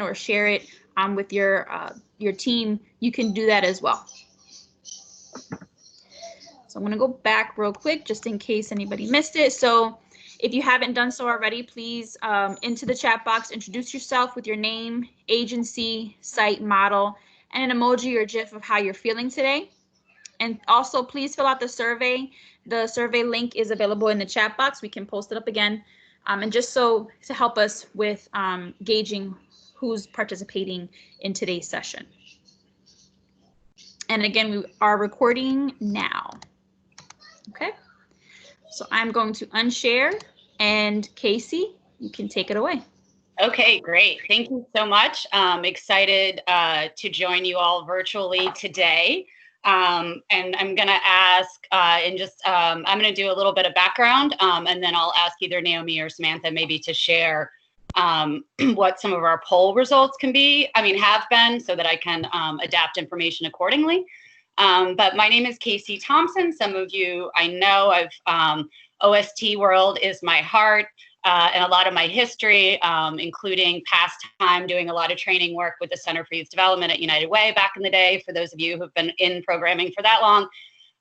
or share it with your team, you can do that as well. So I'm going to go back real quick just in case anybody missed it. So if you haven't done so already, please into the chat box, introduce yourself with your name, agency, site, model, and an emoji or GIF of how you're feeling today. And also please fill out the survey. The survey link is available in the chat box. We can post it up again. And just so to help us with gauging who's participating in today's session. And again, we are recording now. Okay, so I'm going to unshare, and Casey, you can take it away. Okay, great. Thank you so much. I'm excited to join you all virtually today. And I'm going to ask I'm going to do a little bit of background, and then I'll ask either Naomi or Samantha maybe to share what some of our poll results have been, so that I can adapt information accordingly. But my name is Casey Thompson. Some of you I know. OST world is my heart, and a lot of my history, including past time doing a lot of training work with the Center for Youth Development at United Way back in the day, for those of you who've been in programming for that long.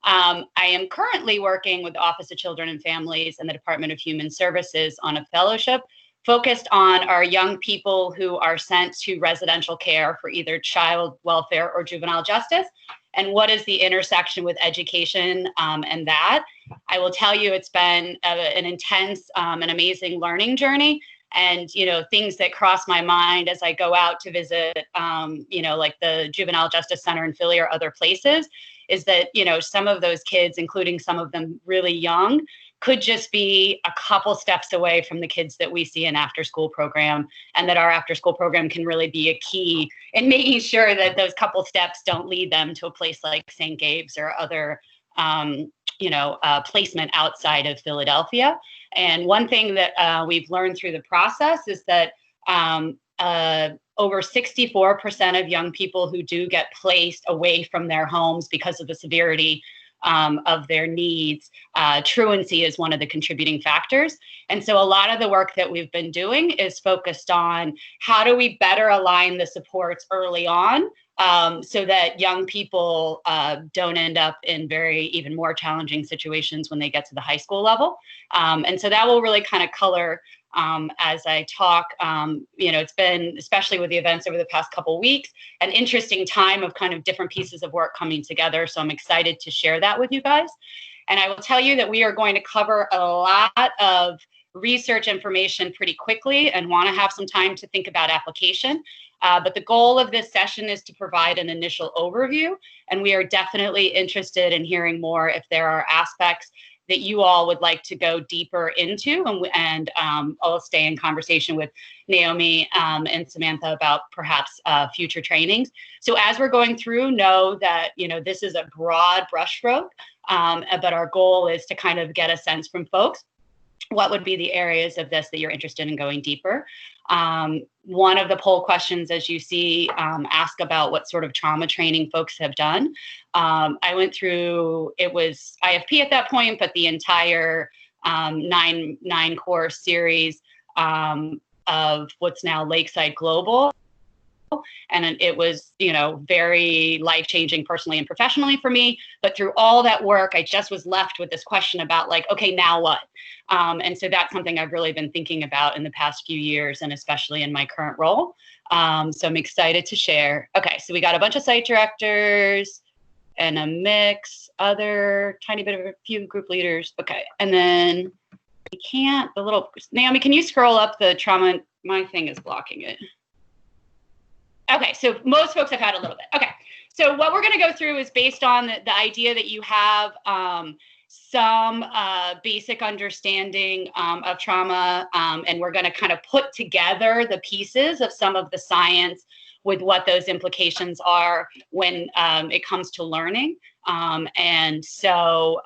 I am currently working with the Office of Children and Families and the Department of Human Services on a fellowship focused on our young people who are sent to residential care for either child welfare or juvenile justice, and what is the intersection with education and that. I will tell you, it's been an intense and amazing learning journey. And, things that cross my mind as I go out to visit, like the Juvenile Justice Center in Philly or other places, is that, some of those kids, including some of them really young, could just be a couple steps away from the kids that we see in after-school program, and that our after-school program can really be a key in making sure that those couple steps don't lead them to a place like St. Gabe's or other, placement outside of Philadelphia. And one thing that we've learned through the process is that over 64% of young people who do get placed away from their homes because of the severity of their needs, truancy is one of the contributing factors. And so a lot of the work that we've been doing is focused on how do we better align the supports early on, so that young people don't end up in even more challenging situations when they get to the high school level. And so that will really kind of color as I talk. It's been, especially with the events over the past couple of weeks, an interesting time of kind of different pieces of work coming together. So I'm excited to share that with you guys. And I will tell you that we are going to cover a lot of research information pretty quickly and want to have some time to think about application. But the goal of this session is to provide an initial overview, and we are definitely interested in hearing more if there are aspects that you all would like to go deeper into, and I'll stay in conversation with Naomi and Samantha about perhaps future trainings. So as we're going through, know that this is a broad brushstroke, but our goal is to kind of get a sense from folks what would be the areas of this that you're interested in going deeper. One of the poll questions, as you see, ask about what sort of trauma training folks have done. I went through, it was IFP at that point, but the entire nine course series of what's now Lakeside Global. And it was, very life-changing personally and professionally for me. But through all that work, I just was left with this question about okay, now what? And so that's something I've really been thinking about in the past few years, and especially in my current role. So I'm excited to share. Okay, so we got a bunch of site directors and a mix, other tiny bit of a few group leaders. Okay, and then we can't, Naomi, can you scroll up the trauma? My thing is blocking it. Okay, so most folks have had a little bit. Okay, so what we're going to go through is based on the idea that you have some basic understanding of trauma, and we're going to kind of put together the pieces of some of the science with what those implications are when it comes to learning. And so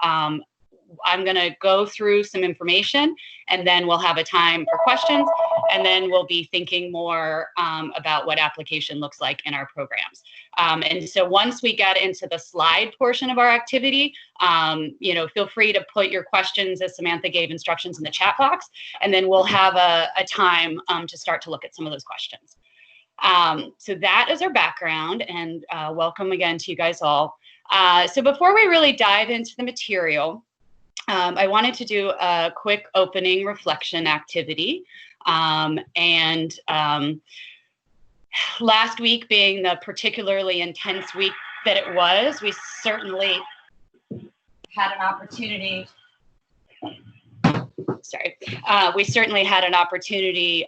I'm going to go through some information, and then we'll have a time for questions, and then we'll be thinking more about what application looks like in our programs. And so once we get into the slide portion of our activity, feel free to put your questions, as Samantha gave instructions, in the chat box, and then we'll have a time to start to look at some of those questions. So that is our background, and welcome again to you guys all. So before we really dive into the material, I wanted to do a quick opening reflection activity. Last week being the particularly intense week that it was, we certainly had an opportunity. We certainly had an opportunity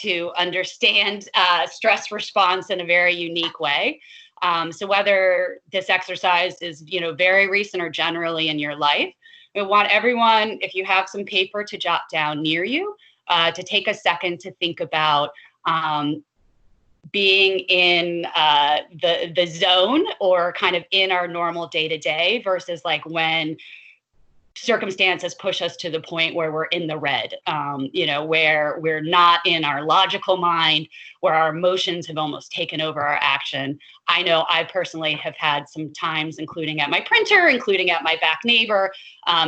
to understand stress response in a very unique way. So whether this exercise is, very recent or generally in your life, we want everyone, if you have some paper to jot down near you, to take a second to think about being in the zone or kind of in our normal day-to-day versus like when circumstances push us to the point where we're in the red, where we're not in our logical mind, where our emotions have almost taken over our action. I know I personally have had some times, including at my printer, including at my back neighbor,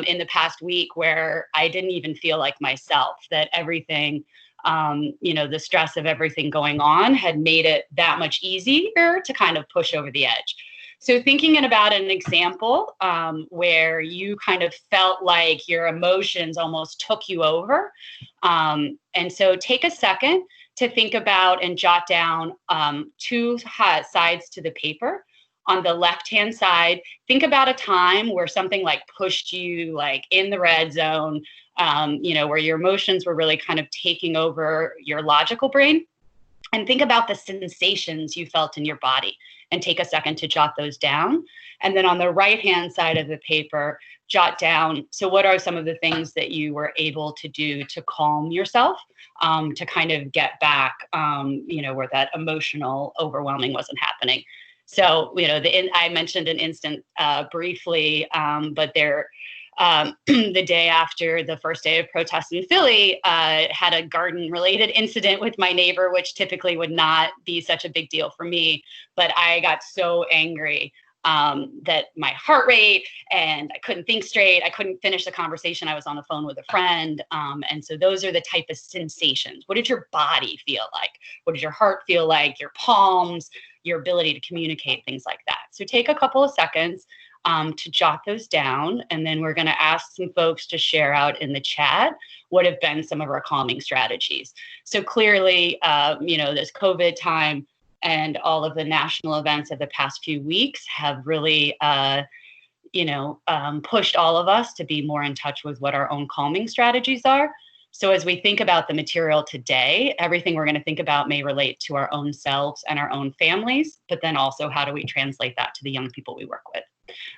in the past week where I didn't even feel like myself, that everything, the stress of everything going on had made it that much easier to kind of push over the edge. So thinking about an example where you kind of felt like your emotions almost took you over. And so take a second to think about and jot down two sides to the paper. On the left-hand side, think about a time where something like pushed you like in the red zone, where your emotions were really kind of taking over your logical brain. And think about the sensations you felt in your body and take a second to jot those down. And then on the right-hand side of the paper, jot down, so what are some of the things that you were able to do to calm yourself, to kind of get back, where that emotional overwhelming wasn't happening. So, I mentioned an instant briefly, but there, the day after the first day of protests in Philly, had a garden-related incident with my neighbor, which typically would not be such a big deal for me. But I got so angry that my heart rate, and I couldn't think straight. I couldn't finish the conversation. I was on the phone with a friend. And so those are the type of sensations. What did your body feel like? What did your heart feel like? Your palms, your ability to communicate, things like that. So take a couple of seconds to jot those down. And then we're going to ask some folks to share out in the chat what have been some of our calming strategies. So clearly, this COVID time and all of the national events of the past few weeks have really, pushed all of us to be more in touch with what our own calming strategies are. So as we think about the material today, everything we're going to think about may relate to our own selves and our own families, but then also how do we translate that to the young people we work with?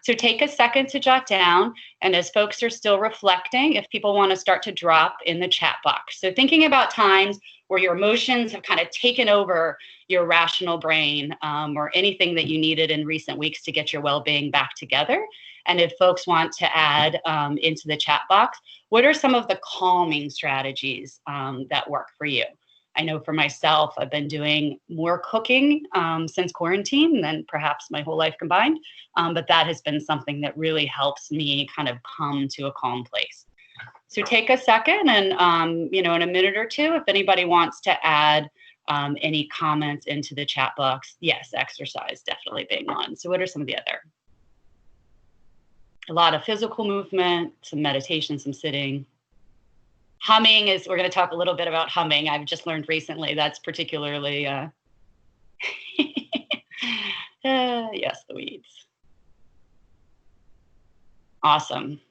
So take a second to jot down. And as folks are still reflecting, if people want to start to drop in the chat box. So thinking about times where your emotions have kind of taken over your rational brain, or anything that you needed in recent weeks to get your well-being back together. And if folks want to add into the chat box, what are some of the calming strategies that work for you? I know for myself, I've been doing more cooking since quarantine than perhaps my whole life combined. But that has been something that really helps me kind of come to a calm place. So take a second and, in a minute or two, if anybody wants to add any comments into the chat box. Yes, exercise definitely being one. So what are some of the other? A lot of physical movement, some meditation, some sitting. Humming we're going to talk a little bit about humming. I've just learned recently that's particularly, yes, the weeds. Awesome.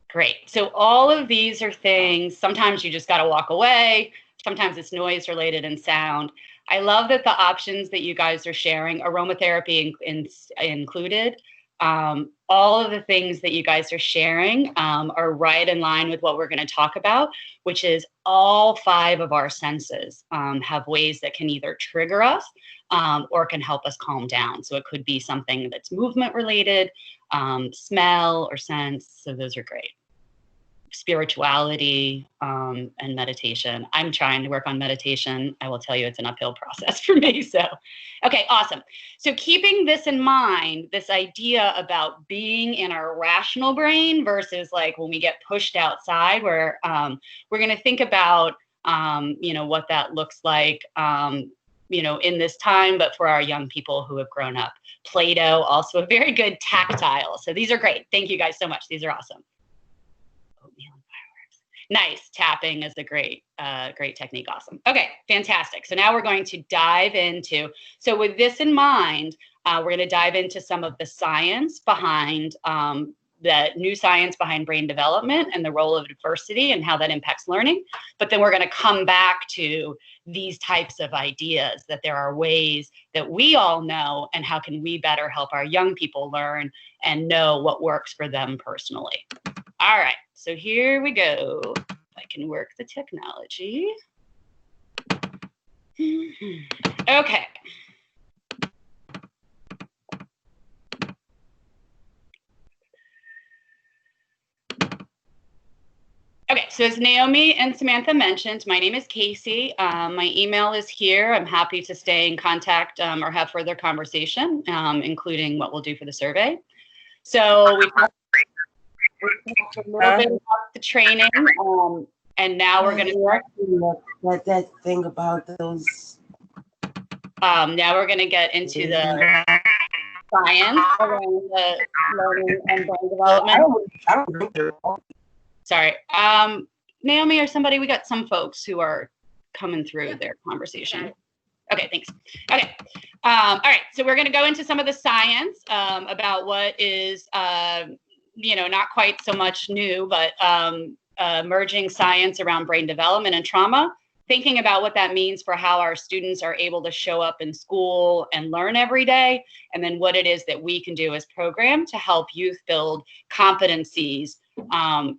Great. So all of these are things, sometimes you just got to walk away. Sometimes it's noise related and sound. I love that the options that you guys are sharing, aromatherapy included, all of the things that you guys are sharing are right in line with what we're going to talk about, which is all 5 of our senses have ways that can either trigger us or can help us calm down. So it could be something that's movement related, smell or sense. So those are great. spirituality, and meditation. I'm trying to work on meditation. I will tell you it's an uphill process for me. So, okay, awesome. So keeping this in mind, this idea about being in our rational brain versus like when we get pushed outside, where we're going to think about, what that looks like, in this time, but for our young people who have grown up. Play-Doh, also a very good tactile. So these are great. Thank you guys so much. These are awesome. Oatmeal and fireworks. Nice. Tapping is a great technique. Awesome. Okay, fantastic. So now we're going to dive into, so with this in mind, we're going to dive into some of the science behind the new science behind brain development and the role of diversity and how that impacts learning. But then we're going to come back to these types of ideas, that there are ways that we all know, and how can we better help our young people learn and know what works for them personally. All right, so here we go. If I can work the technology. Okay. Okay, so as Naomi and Samantha mentioned, my name is Casey. My email is here. I'm happy to stay in contact or have further conversation, including what we'll do for the survey. So we talked a little bit about the training, and now we're going to start that thing about those. Now we're going to get into the science around the learning and brain development. I don't know. Sorry. Naomi or somebody, we got some folks who are coming through their conversation. Okay, thanks. Okay. All right, so we're going to go into some of the science about what is, not quite so much new, but emerging science around brain development and trauma, thinking about what that means for how our students are able to show up in school and learn every day, and then what it is that we can do as program to help youth build competencies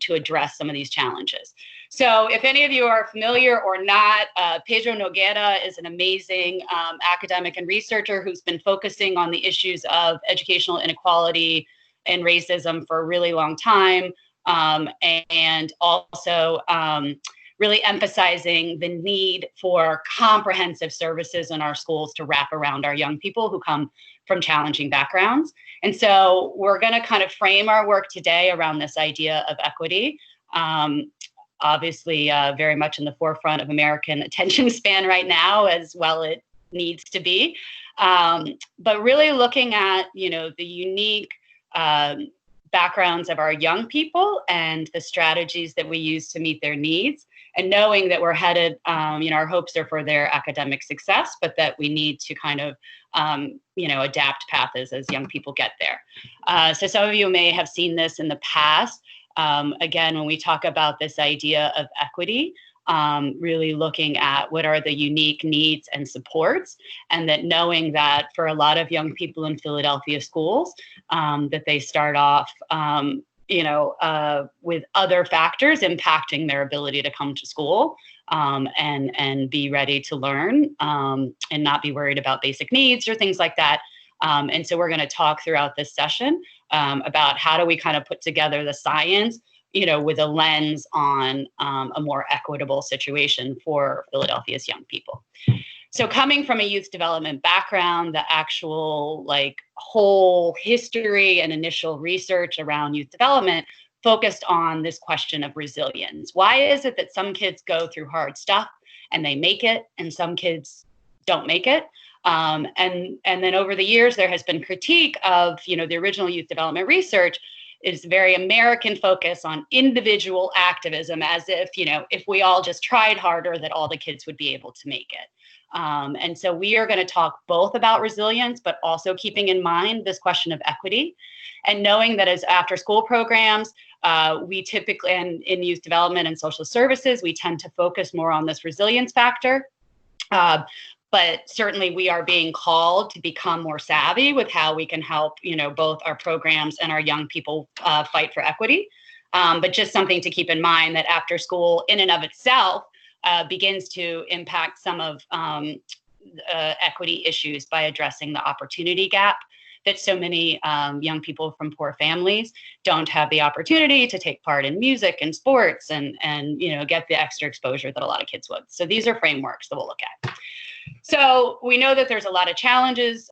to address some of these challenges. So if any of you are familiar or not, Pedro Noguera is an amazing academic and researcher who's been focusing on the issues of educational inequality and racism for a really long time, and also really emphasizing the need for comprehensive services in our schools to wrap around our young people who come from challenging backgrounds. And so we're going to kind of frame our work today around this idea of equity. Obviously, very much in the forefront of American attention span right now, as well it needs to be. But really looking at, the unique backgrounds of our young people and the strategies that we use to meet their needs, and knowing that we're headed, our hopes are for their academic success, but that we need to kind of, adapt paths as young people get there. So some of you may have seen this in the past. Again, when we talk about this idea of equity, really looking at what are the unique needs and supports, and that knowing that for a lot of young people in Philadelphia schools, that they start off, with other factors impacting their ability to come to school and be ready to learn, and not be worried about basic needs or things like that. And so we're going to talk throughout this session about how do we kind of put together the science, with a lens on a more equitable situation for Philadelphia's young people. So coming from a youth development background, the actual whole history and initial research around youth development focused on this question of resilience. Why is it that some kids go through hard stuff and they make it, and some kids don't make it? And then over the years, there has been critique of, the original youth development research is very American focus on individual activism, as if, if we all just tried harder, that all the kids would be able to make it. And so we are going to talk both about resilience, but also keeping in mind this question of equity, and knowing that as after school programs, we typically, and in youth development and social services, we tend to focus more on this resilience factor. But certainly we are being called to become more savvy with how we can help, both our programs and our young people fight for equity. But just something to keep in mind, that after school in and of itself begins to impact some of equity issues by addressing the opportunity gap that so many young people from poor families don't have the opportunity to take part in music and sports and get the extra exposure that a lot of kids would. So these are frameworks that we'll look at. So we know that there's a lot of challenges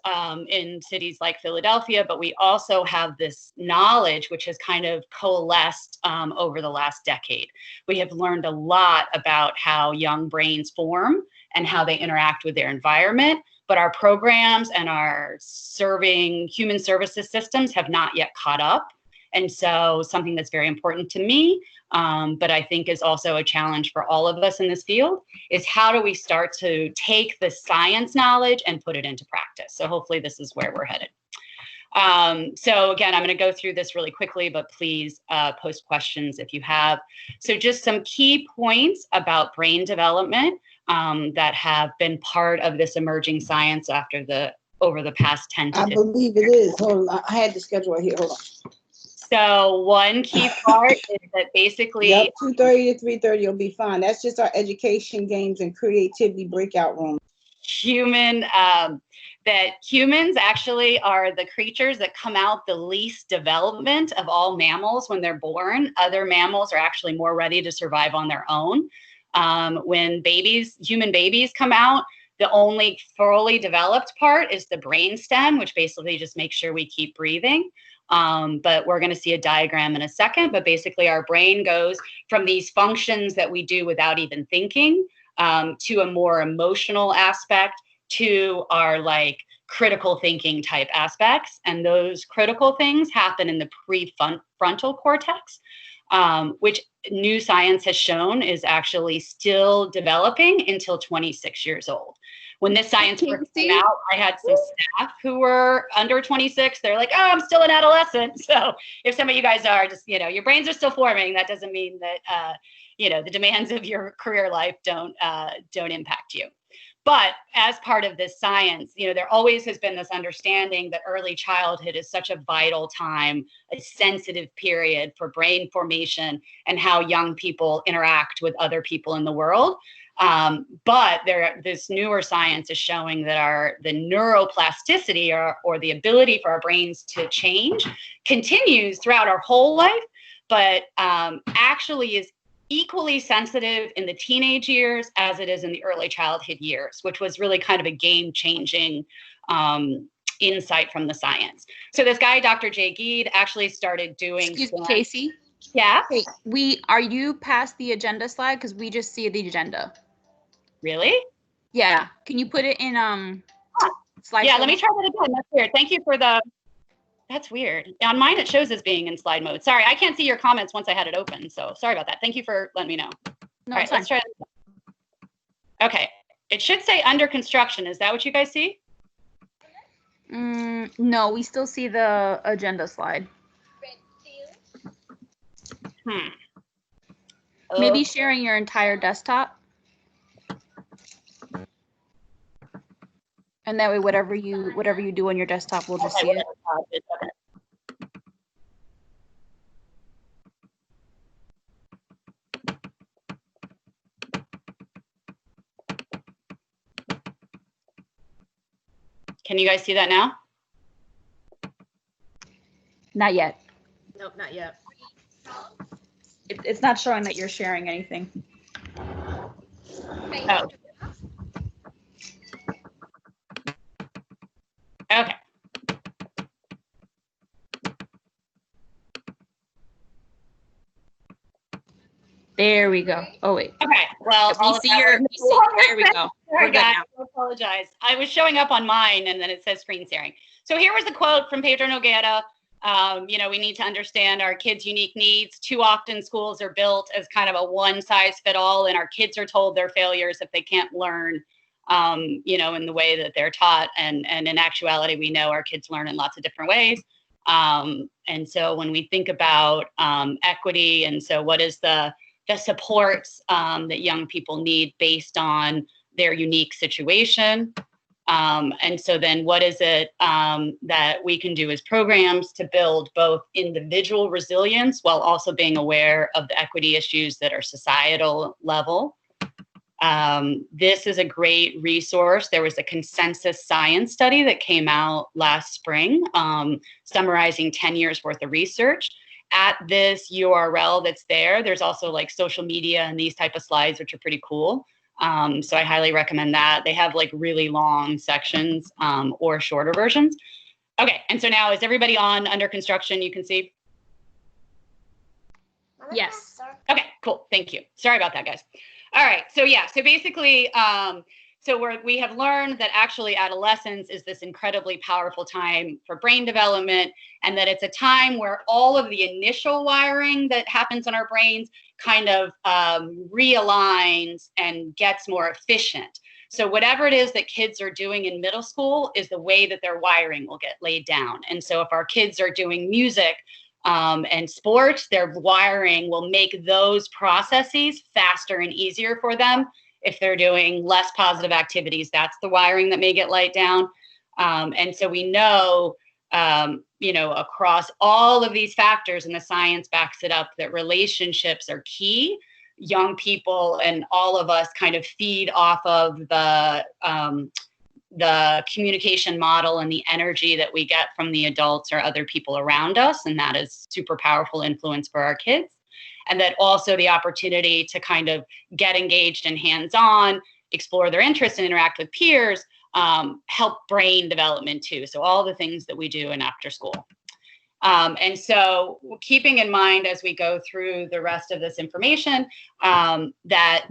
in cities like Philadelphia, but we also have this knowledge which has kind of coalesced over the last decade. We have learned a lot about how young brains form and how they interact with their environment, but our programs and our serving human services systems have not yet caught up. And so something that's very important to me, but I think is also a challenge for all of us in this field, is how do we start to take the science knowledge and put it into practice? So hopefully this is where we're headed. So again, I'm going to go through this really quickly, but please post questions if you have. So just some key points about brain development that have been part of this emerging science over the past 10 to 15 I believe it is. Hold on. I had the schedule right here. Hold on. So one key part is that basically... Yep, 2:30 to 3:30 you'll be fine. That's just our education, games, and creativity breakout room. That humans actually are the creatures that come out the least development of all mammals when they're born. Other mammals are actually more ready to survive on their own. When human babies come out, the only fully developed part is the brainstem, which basically just makes sure we keep breathing. But we're going to see a diagram in a second. But basically, our brain goes from these functions that we do without even thinking to a more emotional aspect, to our critical thinking type aspects. And those critical things happen in the prefrontal cortex, which new science has shown is actually still developing until 26 years old. When this science first came out, I had some staff who were under 26. They're like, oh, I'm still an adolescent. So if some of you guys are just, your brains are still forming, that doesn't mean that, the demands of your career life don't impact you. But as part of this science, there always has been this understanding that early childhood is such a vital time, a sensitive period for brain formation and how young people interact with other people in the world. But this newer science is showing that the neuroplasticity or the ability for our brains to change continues throughout our whole life, but actually is equally sensitive in the teenage years as it is in the early childhood years, which was really kind of a game-changing insight from the science. So this guy, Dr. Jay Geed, actually started doing... Excuse me, Casey. Yeah? Hey, are you past the agenda slide? Because we just see the agenda. Really? Yeah. Can you put it in slide? Yeah, let me try that again. That's weird. Thank you for the... That's weird. On mine, it shows as being in slide mode. Sorry, I can't see your comments once I had it open. So sorry about that. Thank you for letting me know. No, all right, let's try this. Okay. It should say under construction. Is that what you guys see? No, we still see the agenda slide. Maybe sharing your entire desktop. And that way, whatever you do on your desktop, we'll just see it. Okay. Can you guys see that now? Not yet. Nope, not yet. It's not showing that you're sharing anything. Oh. Okay. There we go. Oh, wait. Okay. Well, there we go. Sorry, guys. I apologize. I was showing up on mine and then it says screen sharing. So here was a quote from Pedro Nogueira. We need to understand our kids' unique needs. Too often schools are built as kind of a one size fit all, and our kids are told they're failures if they can't learn, in the way that they're taught. And in actuality, we know our kids learn in lots of different ways. And so when we think about equity, and so what is the supports that young people need based on their unique situation. And so then what is it that we can do as programs to build both individual resilience while also being aware of the equity issues that are societal level? This is a great resource. There was a consensus science study that came out last spring, summarizing 10 years worth of research. At this URL that's there, there's also like social media and these type of slides, which are pretty cool. So I highly recommend that. They have like really long sections or shorter versions. Okay, and so now is everybody on under construction? You can see? Yes. Okay, cool. Thank you. Sorry about that, guys. All right. So yeah, so basically, we have learned that actually adolescence is this incredibly powerful time for brain development, and that it's a time where all of the initial wiring that happens in our brains kind of realigns and gets more efficient. So whatever it is that kids are doing in middle school is the way that their wiring will get laid down. And so if our kids are doing music and sports, their wiring will make those processes faster and easier for them. If they're doing less positive activities, that's the wiring that may get laid down. And so we know, across all of these factors, and the science backs it up, that relationships are key. Young people and all of us kind of feed off of the communication model and the energy that we get from the adults or other people around us. And that is super powerful influence for our kids. And that also the opportunity to kind of get engaged and hands-on, explore their interests and interact with peers, help brain development too. So all the things that we do in after school. And so keeping in mind as we go through the rest of this information, that,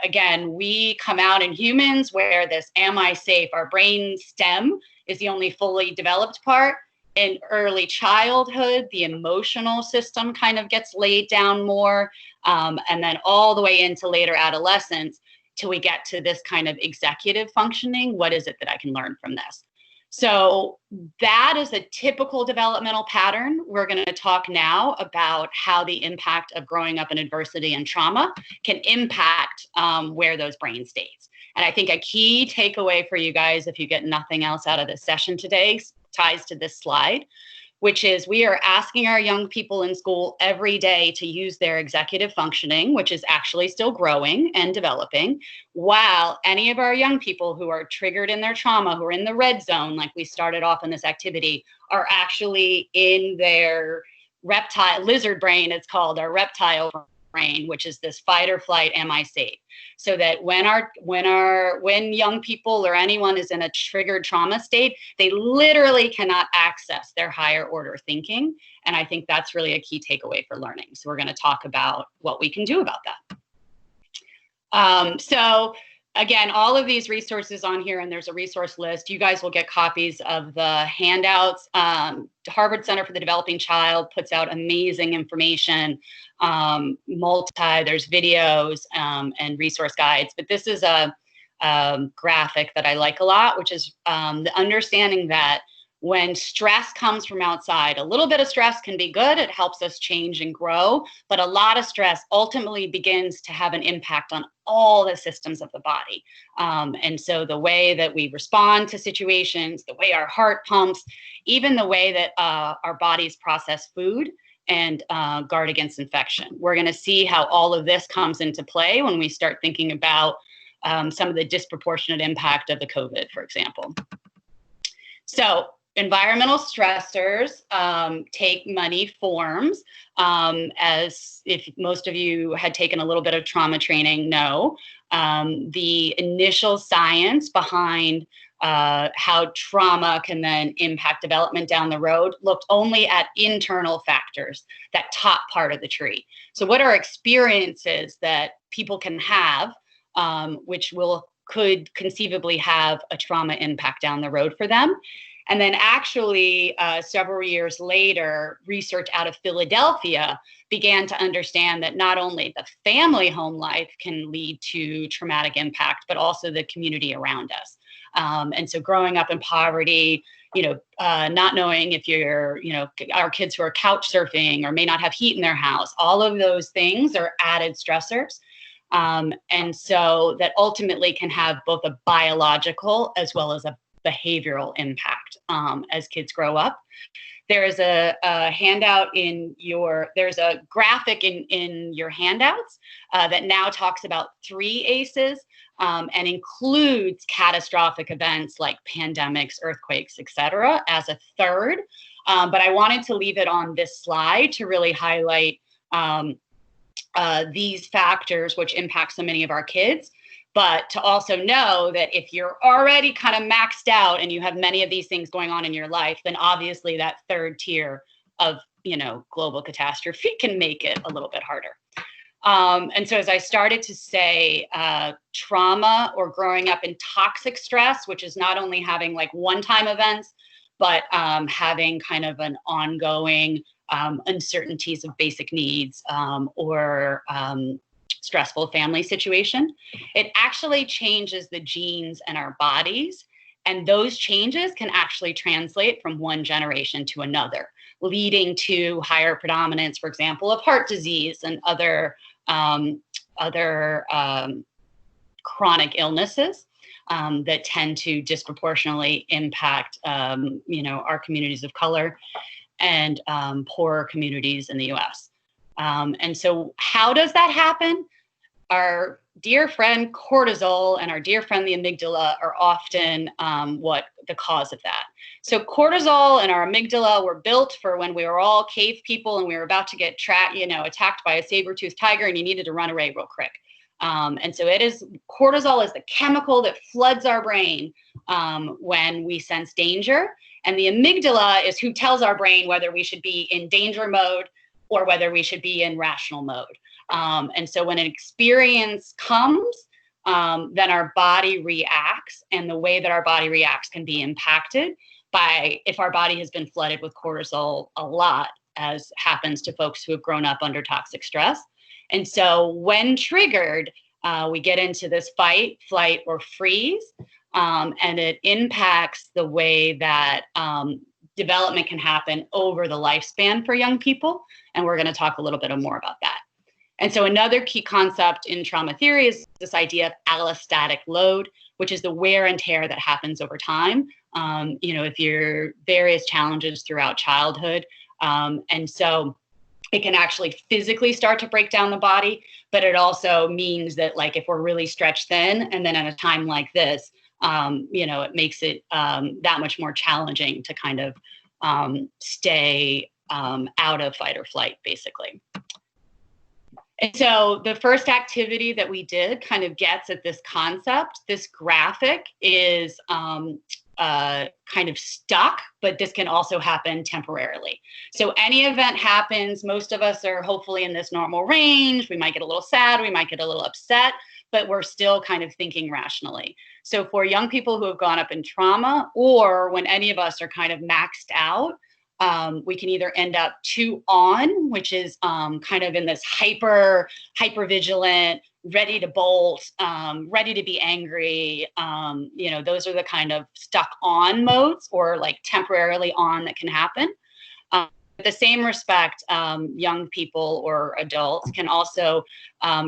again, we come out in humans where this am I safe, our brain stem is the only fully developed part. In early childhood, the emotional system kind of gets laid down more, and then all the way into later adolescence till we get to this kind of executive functioning. What is it that I can learn from this? So that is a typical developmental pattern. We're going to talk now about how the impact of growing up in adversity and trauma can impact where those brain states. And I think a key takeaway for you guys, if you get nothing else out of this session today, ties to this slide, which is we are asking our young people in school every day to use their executive functioning, which is actually still growing and developing, while any of our young people who are triggered in their trauma, who are in the red zone, like we started off in this activity, are actually in their lizard brain, it's called, our reptile brain, which is this fight or flight, am I safe? So that when young people or anyone is in a triggered trauma state, they literally cannot access their higher order thinking. And I think that's really a key takeaway for learning. So we're going to talk about what we can do about that. So again, all of these resources on here, and there's a resource list. You guys will get copies of the handouts. Harvard Center for the Developing Child puts out amazing information. There's videos and resource guides, but this is a graphic that I like a lot, which is the understanding that when stress comes from outside, a little bit of stress can be good. It helps us change and grow, but a lot of stress ultimately begins to have an impact on all the systems of the body. And so the way that we respond to situations, the way our heart pumps, even the way that our bodies process food and guard against infection. We're going to see how all of this comes into play when we start thinking about some of the disproportionate impact of the COVID, for example. So environmental stressors take many forms, as if most of you had taken a little bit of trauma training know. The initial science behind how trauma can then impact development down the road looked only at internal factors, that top part of the tree. So what are experiences that people can have, which could conceivably have a trauma impact down the road for them? And then actually, several years later, research out of Philadelphia began to understand that not only the family home life can lead to traumatic impact, but also the community around us. And so growing up in poverty, not knowing if our kids who are couch surfing or may not have heat in their house, all of those things are added stressors. And so that ultimately can have both a biological as well as a behavioral impact as kids grow up. There's a handout there's a graphic in your handouts that now talks about 3 ACEs and includes catastrophic events like pandemics, earthquakes, etc. as a third. But I wanted to leave it on this slide to really highlight these factors which impact so many of our kids, but to also know that if you're already kind of maxed out and you have many of these things going on in your life, then obviously that third tier of, global catastrophe can make it a little bit harder. And so as I started to say, trauma or growing up in toxic stress, which is not only having like one-time events, but having kind of an ongoing uncertainties of basic needs or stressful family situation, it actually changes the genes in our bodies. And those changes can actually translate from one generation to another, leading to higher predominance, for example, of heart disease and other chronic illnesses that tend to disproportionately impact, our communities of color and poorer communities in the US. And so how does that happen? Our dear friend cortisol and our dear friend the amygdala are often what the cause of that. So cortisol and our amygdala were built for when we were all cave people and we were about to get attacked by a saber-toothed tiger and you needed to run away real quick. And so cortisol is the chemical that floods our brain when we sense danger. And the amygdala is who tells our brain whether we should be in danger mode or whether we should be in rational mode. And so when an experience comes, then our body reacts, and the way that our body reacts can be impacted by if our body has been flooded with cortisol a lot, as happens to folks who have grown up under toxic stress. And so when triggered, we get into this fight, flight, or freeze, and it impacts the way that development can happen over the lifespan for young people. And we're going to talk a little bit more about that. And so another key concept in trauma theory is this idea of allostatic load, which is the wear and tear that happens over time, if you're various challenges throughout childhood. And so it can actually physically start to break down the body, but it also means that like if we're really stretched thin and then at a time like this, it makes it that much more challenging to kind of stay out of fight or flight, basically. And so the first activity that we did kind of gets at this concept. This graphic is kind of stuck, but this can also happen temporarily. So any event happens, most of us are hopefully in this normal range. We might get a little sad, we might get a little upset, but we're still kind of thinking rationally. So for young people who have gone up in trauma, or when any of us are kind of maxed out, we can either end up too on, which is kind of in this hyper vigilant, ready to bolt, ready to be angry. Those are the kind of stuck on modes or like temporarily on that can happen. At the same respect, young people or adults can also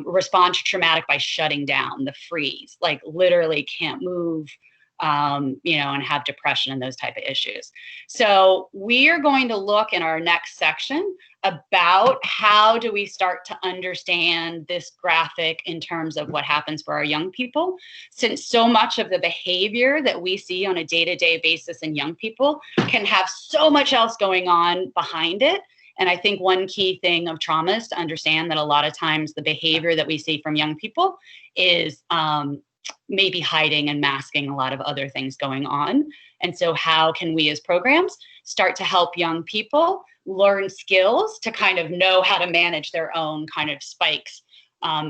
respond to traumatic by shutting down, the freeze, like literally can't move, and have depression and those type of issues. So we are going to look in our next section about how do we start to understand this graphic in terms of what happens for our young people, since so much of the behavior that we see on a day-to-day basis in young people can have so much else going on behind it. And I think one key thing of trauma is to understand that a lot of times the behavior that we see from young people is maybe hiding and masking a lot of other things going on. And so how can we as programs start to help young people learn skills to kind of know how to manage their own kind of spikes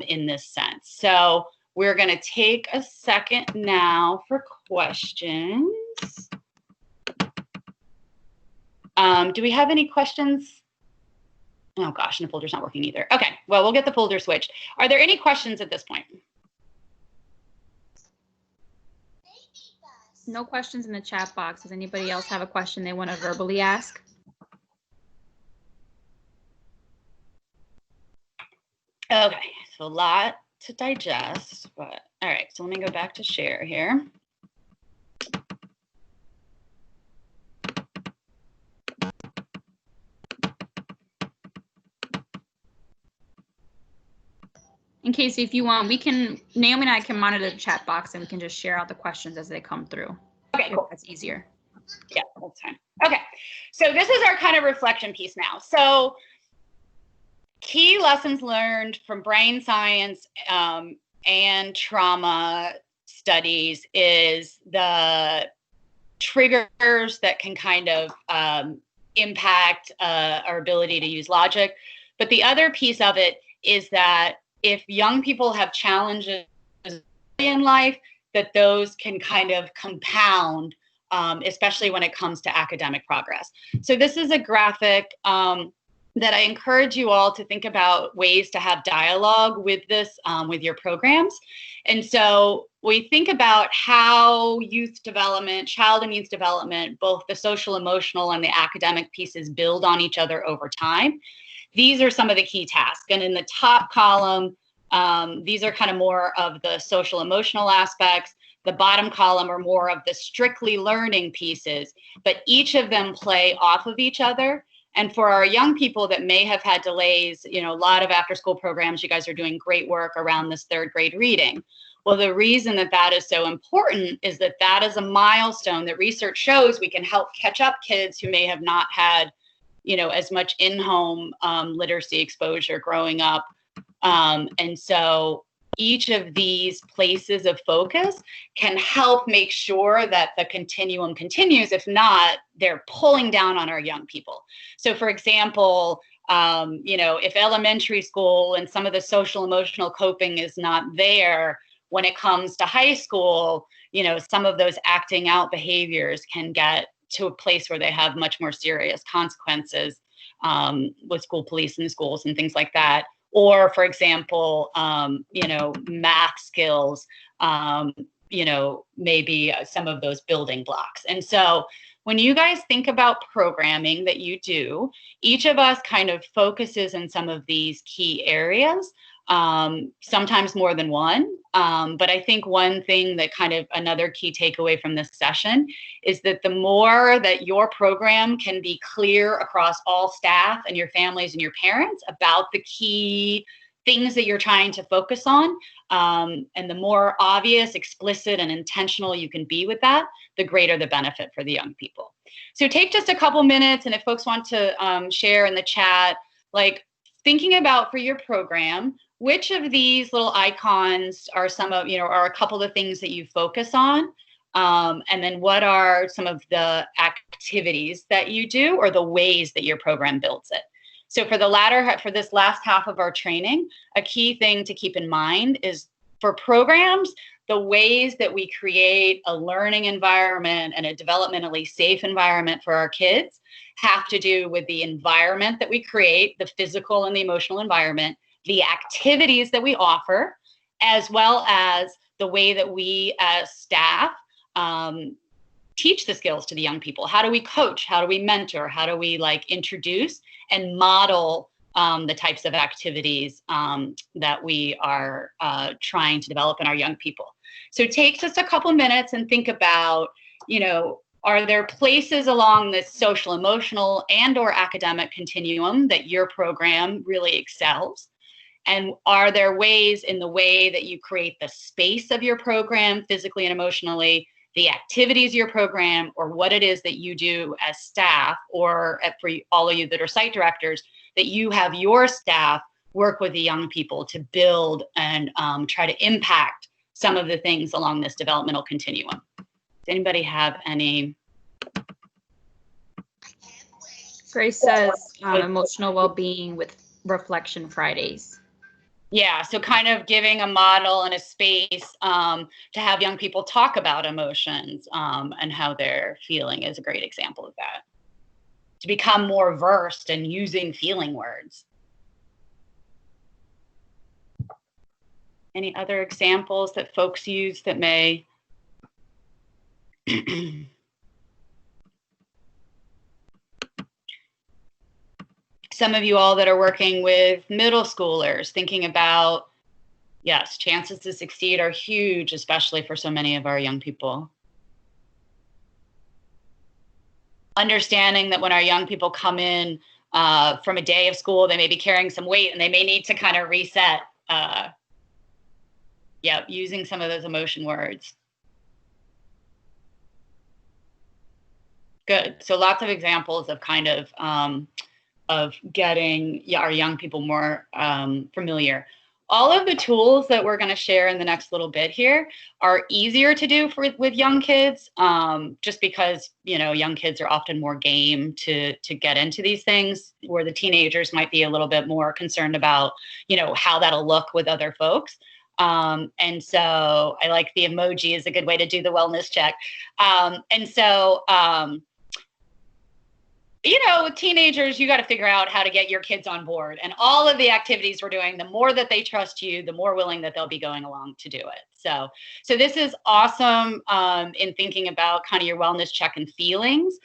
in this sense? So we're going to take a second now for questions. Do we have any questions? Oh gosh, and the folder's not working either. Okay, well, we'll get the folder switched. Are there any questions at this point? No questions in the chat box. Does anybody else have a question they want to verbally ask? Okay, so a lot to digest, but all right, so let me go back to share here. In case if you want, Naomi and I can monitor the chat box and we can just share out the questions as they come through. Okay, cool. That's easier. Yeah, that's fine. Okay, so this is our kind of reflection piece now. So key lessons learned from brain science and trauma studies is the triggers that can kind of impact our ability to use logic. But the other piece of it is that if young people have challenges in life, that those can kind of compound, especially when it comes to academic progress. So this is a graphic that I encourage you all to think about ways to have dialogue with this, with your programs. And so we think about how youth development, child and youth development, both the social, emotional, and the academic pieces build on each other over time. These are some of the key tasks. And in the top column, these are kind of more of the social, emotional aspects. The bottom column are more of the strictly learning pieces, but each of them play off of each other. And for our young people that may have had delays, you know, a lot of after school programs, you guys are doing great work around this third grade reading. Well, the reason that that is so important is that that is a milestone that research shows we can help catch up kids who may have not had, you know, as much in-home literacy exposure growing up. And so each of these places of focus can help make sure that the continuum continues. If not, they're pulling down on our young people. So for example, you know, if elementary school and some of the social emotional coping is not there, when it comes to high school, you know, some of those acting out behaviors can get to a place where they have much more serious consequences with school police in schools and things like that. Or, for example, you know, math skills, you know, maybe some of those building blocks. And so when you guys think about programming that you do, each of us kind of focuses in some of these key areas, sometimes more than one. But I think one thing that kind of another key takeaway from this session is that the more that your program can be clear across all staff and your families and your parents about the key things that you're trying to focus on, and the more obvious, explicit, and intentional you can be with that, the greater the benefit for the young people. So take just a couple minutes, and if folks want to share in the chat, like thinking about for your program, which of these little icons are some of, you know, are a couple of things that you focus on? And then what are some of the activities that you do or the ways that your program builds it? So for this last half of our training, a key thing to keep in mind is for programs, the ways that we create a learning environment and a developmentally safe environment for our kids have to do with the environment that we create, the physical and the emotional environment, the activities that we offer, as well as the way that we as staff teach the skills to the young people. How do we coach? How do we mentor? How do we like introduce and model the types of activities that we are trying to develop in our young people? So take just a couple minutes and think about, you know, are there places along this social, emotional, and or academic continuum that your program really excels? And are there ways in the way that you create the space of your program, physically and emotionally, the activities of your program, or what it is that you do as staff, or for all of you that are site directors, that you have your staff work with the young people to build and try to impact some of the things along this developmental continuum? Does anybody have any? Grace says emotional well-being with Reflection Fridays. Yeah, so kind of giving a model and a space to have young people talk about emotions and how they're feeling is a great example of that. To become more versed in using feeling words. Any other examples that folks use that may some of you all that are working with middle schoolers, thinking about, yes, chances to succeed are huge, especially for so many of our young people. Understanding that when our young people come in from a day of school, they may be carrying some weight and they may need to kind of reset Yep, using some of those emotion words. Good. So lots of examples of kind of getting our young people more familiar. All of the tools that we're going to share in the next little bit here are easier to do with young kids, just because, you know, young kids are often more game to get into these things, where the teenagers might be a little bit more concerned about, you know, how that'll look with other folks. And so I like the emoji is a good way to do the wellness check. You know, with teenagers, you got to figure out how to get your kids on board. And all of the activities we're doing, the more that they trust you, the more willing that they'll be going along to do it. So this is awesome in thinking about kind of your wellness check and feelings.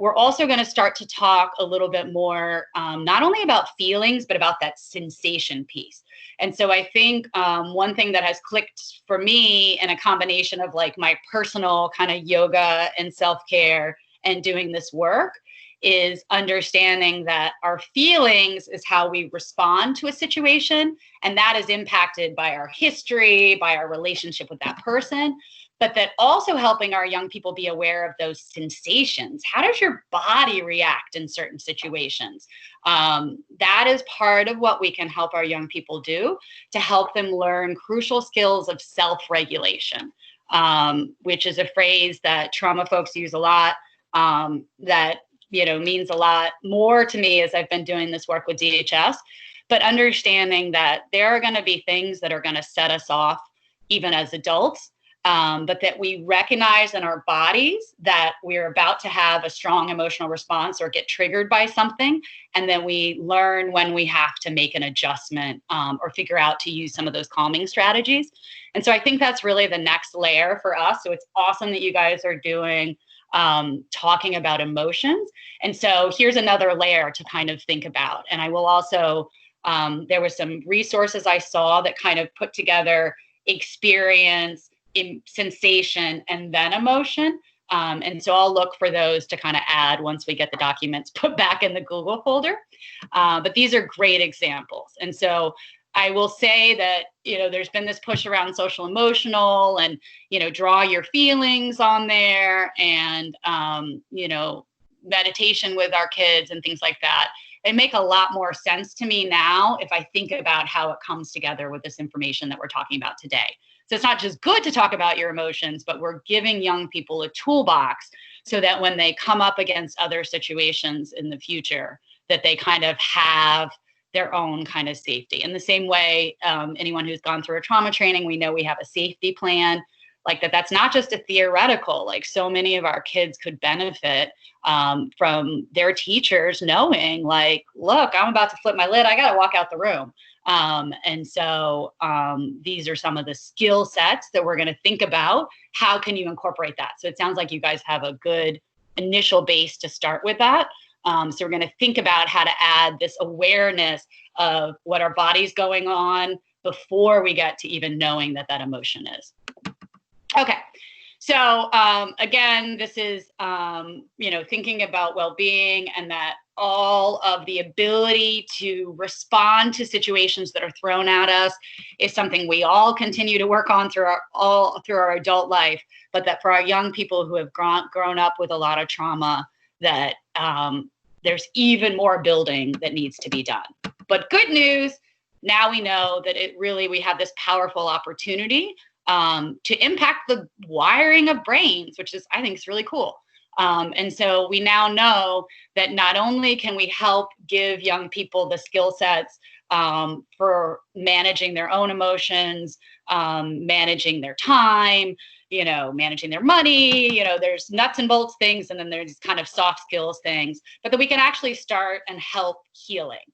We're also going to start to talk a little bit more, not only about feelings, but about that sensation piece. And so I think one thing that has clicked for me in a combination of like my personal kind of yoga and self-care and doing this work is understanding that our feelings is how we respond to a situation. And that is impacted by our history, by our relationship with that person, but that also helping our young people be aware of those sensations. How does your body react in certain situations? That is part of what we can help our young people do to help them learn crucial skills of self-regulation, which is a phrase that trauma folks use a lot, that, you know, means a lot more to me as I've been doing this work with DHS, but understanding that there are going to be things that are going to set us off even as adults, but that we recognize in our bodies that we're about to have a strong emotional response or get triggered by something. And then we learn when we have to make an adjustment or figure out to use some of those calming strategies. And so I think that's really the next layer for us. So it's awesome that you guys are doing talking about emotions. And so here's another layer to kind of think about. And I will also, there were some resources I saw that kind of put together experience, sensation, and then emotion. And so I'll look for those to kind of add once we get the documents put back in the Google folder. But these are great examples. And so I will say that, you know, there's been this push around social emotional and, you know, draw your feelings on there and, you know, meditation with our kids and things like that. They make a lot more sense to me now if I think about how it comes together with this information that we're talking about today. So it's not just good to talk about your emotions, but we're giving young people a toolbox so that when they come up against other situations in the future, that they kind of have their own kind of safety. In the same way, anyone who's gone through a trauma training, we know we have a safety plan, like that's not just a theoretical, like so many of our kids could benefit from their teachers knowing like, look, I'm about to flip my lid. I got to walk out the room. And so these are some of the skill sets that we're going to think about. How can you incorporate that? So it sounds like you guys have a good initial base to start with that. So we're going to think about how to add this awareness of what our body's going on before we get to even knowing that that emotion is. Okay. So again, this is, you know, thinking about well-being and that all of the ability to respond to situations that are thrown at us is something we all continue to work on through our adult life, but that for our young people who have grown up with a lot of trauma, that there's even more building that needs to be done. But good news, now we know that we have this powerful opportunity to impact the wiring of brains, which is, I think, is really cool. And so we now know that not only can we help give young people the skill sets for managing their own emotions, managing their time, you know, managing their money, you know, there's nuts and bolts things, and then there's kind of soft skills things, but that we can actually start and help healing.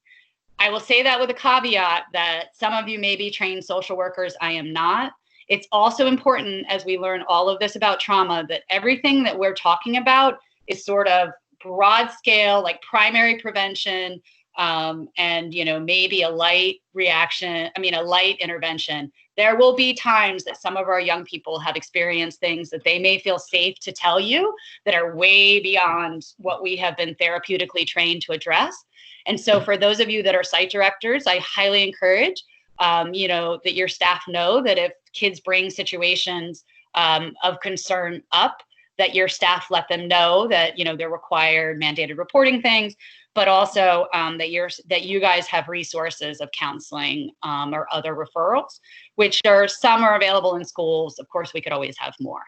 I will say that with a caveat that some of you may be trained social workers. I am not. It's also important as we learn all of this about trauma that everything that we're talking about is sort of broad scale, like primary prevention, and, you know, maybe a light intervention. There will be times that some of our young people have experienced things that they may feel safe to tell you that are way beyond what we have been therapeutically trained to address. And so for those of you that are site directors, I highly encourage that your staff know that if kids bring situations of concern up, that your staff let them know that, they're required mandated reporting things, but also that you guys have resources of counseling or other referrals, which some are available in schools. Of course, we could always have more.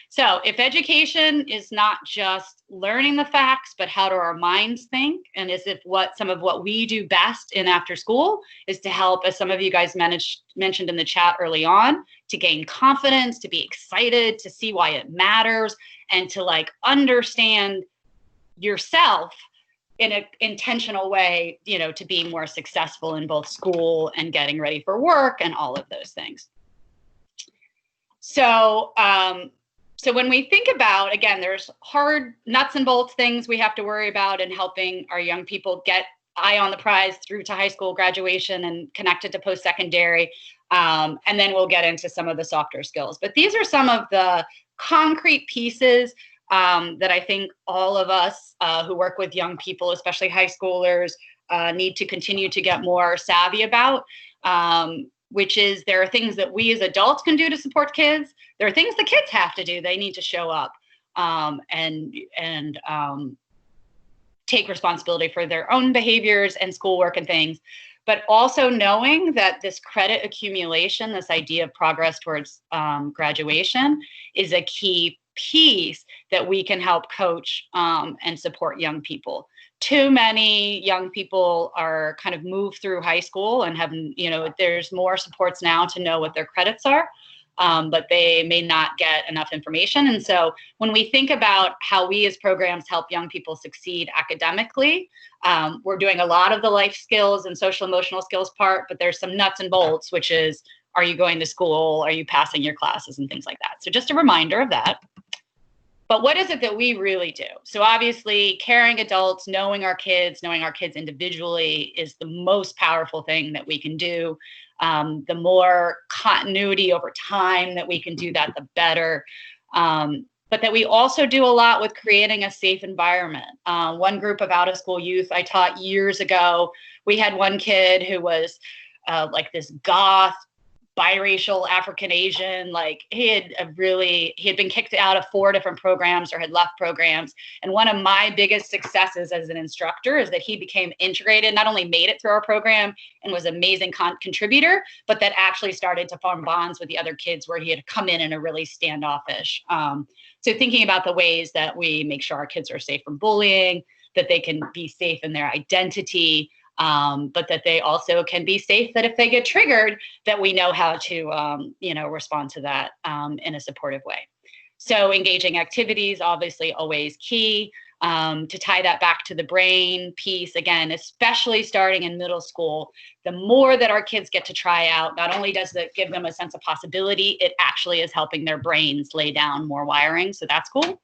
So if education is not just learning the facts, but how do our minds think, and some of what we do best in after school is to help, as some of you guys mentioned in the chat early on, to gain confidence, to be excited, to see why it matters, and to understand yourself in an intentional way, to be more successful in both school and getting ready for work and all of those things. So when we think about, again, there's hard nuts and bolts things we have to worry about in helping our young people get eye on the prize through to high school graduation and connected to post-secondary. And then we'll get into some of the softer skills. But these are some of the concrete pieces that I think all of us who work with young people, especially high schoolers, need to continue to get more savvy about. Which is, there are things that we as adults can do to support kids. There are things the kids have to do. They need to show up and take responsibility for their own behaviors and schoolwork and things. But also knowing that this credit accumulation, this idea of progress towards graduation, is a key piece that we can help coach and support young people. Too many young people are kind of moved through high school and have, there's more supports now to know what their credits are, but they may not get enough information. And so when we think about how we as programs help young people succeed academically, we're doing a lot of the life skills and social emotional skills part, but there's some nuts and bolts, which is, are you going to school? Are you passing your classes and things like that? So just a reminder of that. But what is it that we really do? So obviously, caring adults, knowing our kids individually is the most powerful thing that we can do. The more continuity over time that we can do that, the better. But that we also do a lot with creating a safe environment. One group of out-of-school youth I taught years ago, we had one kid who was like this goth, biracial African Asian, he had been kicked out of 4 different programs or had left programs. And one of my biggest successes as an instructor is that he became integrated, not only made it through our program and was an amazing contributor, but that actually started to form bonds with the other kids where he had come in a really standoffish. So thinking about the ways that we make sure our kids are safe from bullying, that they can be safe in their identity, but that they also can be safe, that if they get triggered, that we know how to, respond to that in a supportive way. So engaging activities, obviously always key. To tie that back to the brain piece, again, especially starting in middle school, the more that our kids get to try out, not only does it give them a sense of possibility, it actually is helping their brains lay down more wiring. So that's cool.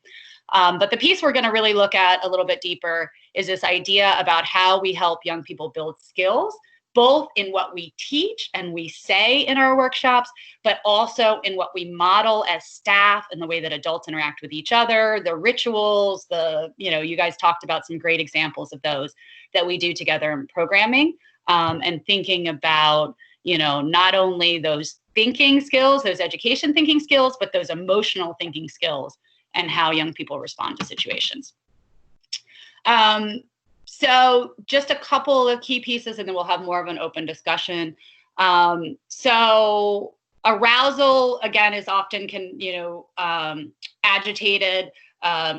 But the piece we're going to really look at a little bit deeper is this idea about how we help young people build skills, both in what we teach and we say in our workshops, but also in what we model as staff and the way that adults interact with each other, the rituals, you guys talked about some great examples of those that we do together in programming, and thinking about, not only those thinking skills, those education thinking skills, but those emotional thinking skills and how young people respond to situations. So just a couple of key pieces, and then we'll have more of an open discussion. So arousal, again, is often agitated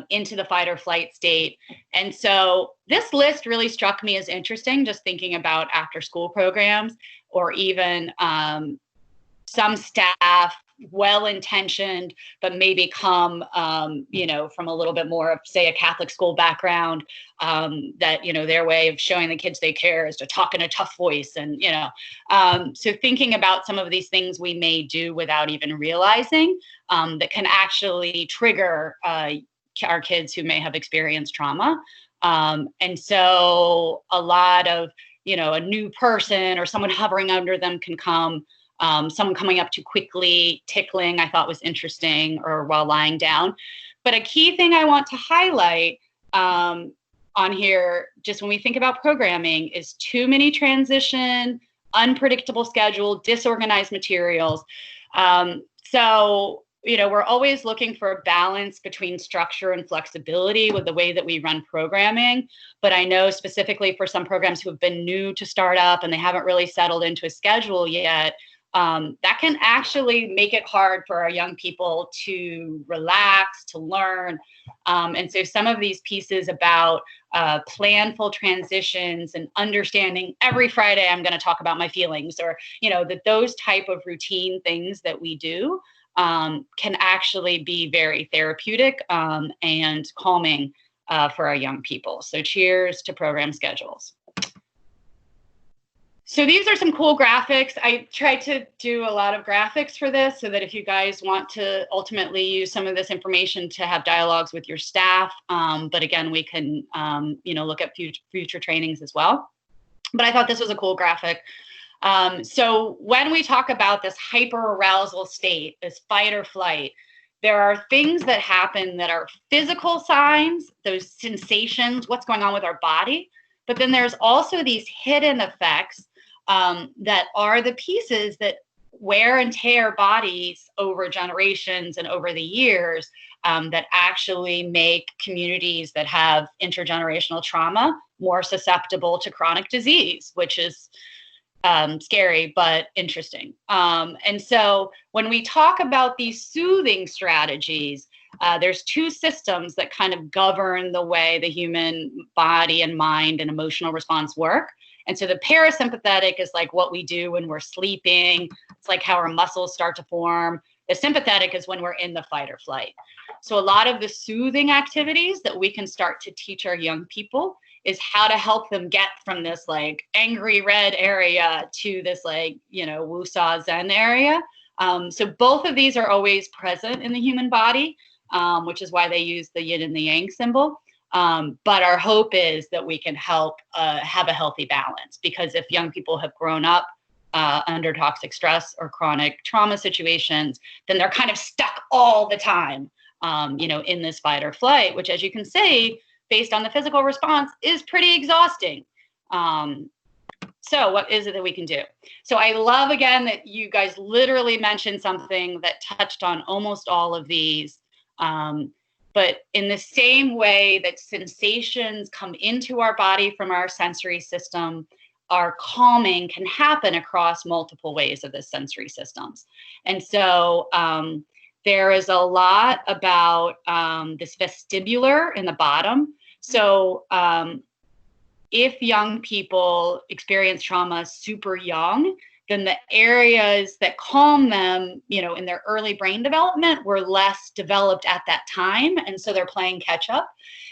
into the fight or flight state. And so this list really struck me as interesting, just thinking about after school programs, or even some staff, well-intentioned, but maybe come, from a little bit more of, say, a Catholic school background, that, their way of showing the kids they care is to talk in a tough voice. And, so thinking about some of these things we may do without even realizing, that can actually trigger our kids who may have experienced trauma. And so a lot of, a new person or someone hovering under them can come. Someone coming up too quickly, tickling, I thought was interesting, or while lying down. But a key thing I want to highlight on on here, just when we think about programming, is too many transition, unpredictable schedule, disorganized materials. So, we're always looking for a balance between structure and flexibility with the way that we run programming. But I know specifically for some programs who have been new to startup and they haven't really settled into a schedule yet, that can actually make it hard for our young people to relax, to learn. And so some of these pieces about planful transitions and understanding every Friday I'm going to talk about my feelings, or, that those type of routine things that we do can actually be very therapeutic and calming for our young people. So cheers to program schedules. So these are some cool graphics. I tried to do a lot of graphics for this so that if you guys want to ultimately use some of this information to have dialogues with your staff, but again, we can, look at future trainings as well. But I thought this was a cool graphic. So when we talk about this hyperarousal state, this fight or flight, there are things that happen that are physical signs, those sensations, what's going on with our body. But then there's also these hidden effects that are the pieces that wear and tear bodies over generations and over the years that actually make communities that have intergenerational trauma more susceptible to chronic disease, which is scary, but interesting. And so when we talk about these soothing strategies, there's two systems that kind of govern the way the human body and mind and emotional response work. And so the parasympathetic is like what we do when we're sleeping. It's like how our muscles start to form. The sympathetic is when we're in the fight or flight. So a lot of the soothing activities that we can start to teach our young people is how to help them get from this like angry red area to this like, wusa zen area. So both of these are always present in the human body, which is why they use the yin and the yang symbol. But our hope is that we can help have a healthy balance, because if young people have grown up under toxic stress or chronic trauma situations, then they're kind of stuck all the time, in this fight or flight, which, as you can see, based on the physical response, is pretty exhausting. So what is it that we can do? So I love, again, that you guys literally mentioned something that touched on almost all of these. But in the same way that sensations come into our body from our sensory system, our calming can happen across multiple ways of the sensory systems. And so there is a lot about this vestibular in the bottom. So if young people experience trauma super young, then the areas that calm them, in their early brain development were less developed at that time. And so they're playing catch up.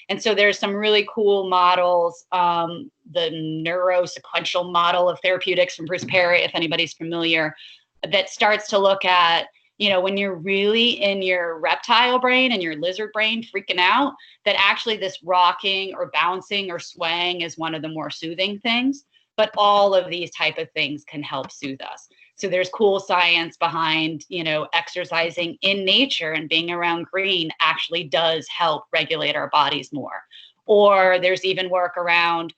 And so there's some really cool models, the neurosequential model of therapeutics from Bruce Perry, if anybody's familiar, that starts to look at, when you're really in your reptile brain and your lizard brain freaking out, that actually this rocking or bouncing or swaying is one of the more soothing things. But all of these type of things can help soothe us. So there's cool science behind, exercising in nature and being around green actually does help regulate our bodies more. Or there's even work around,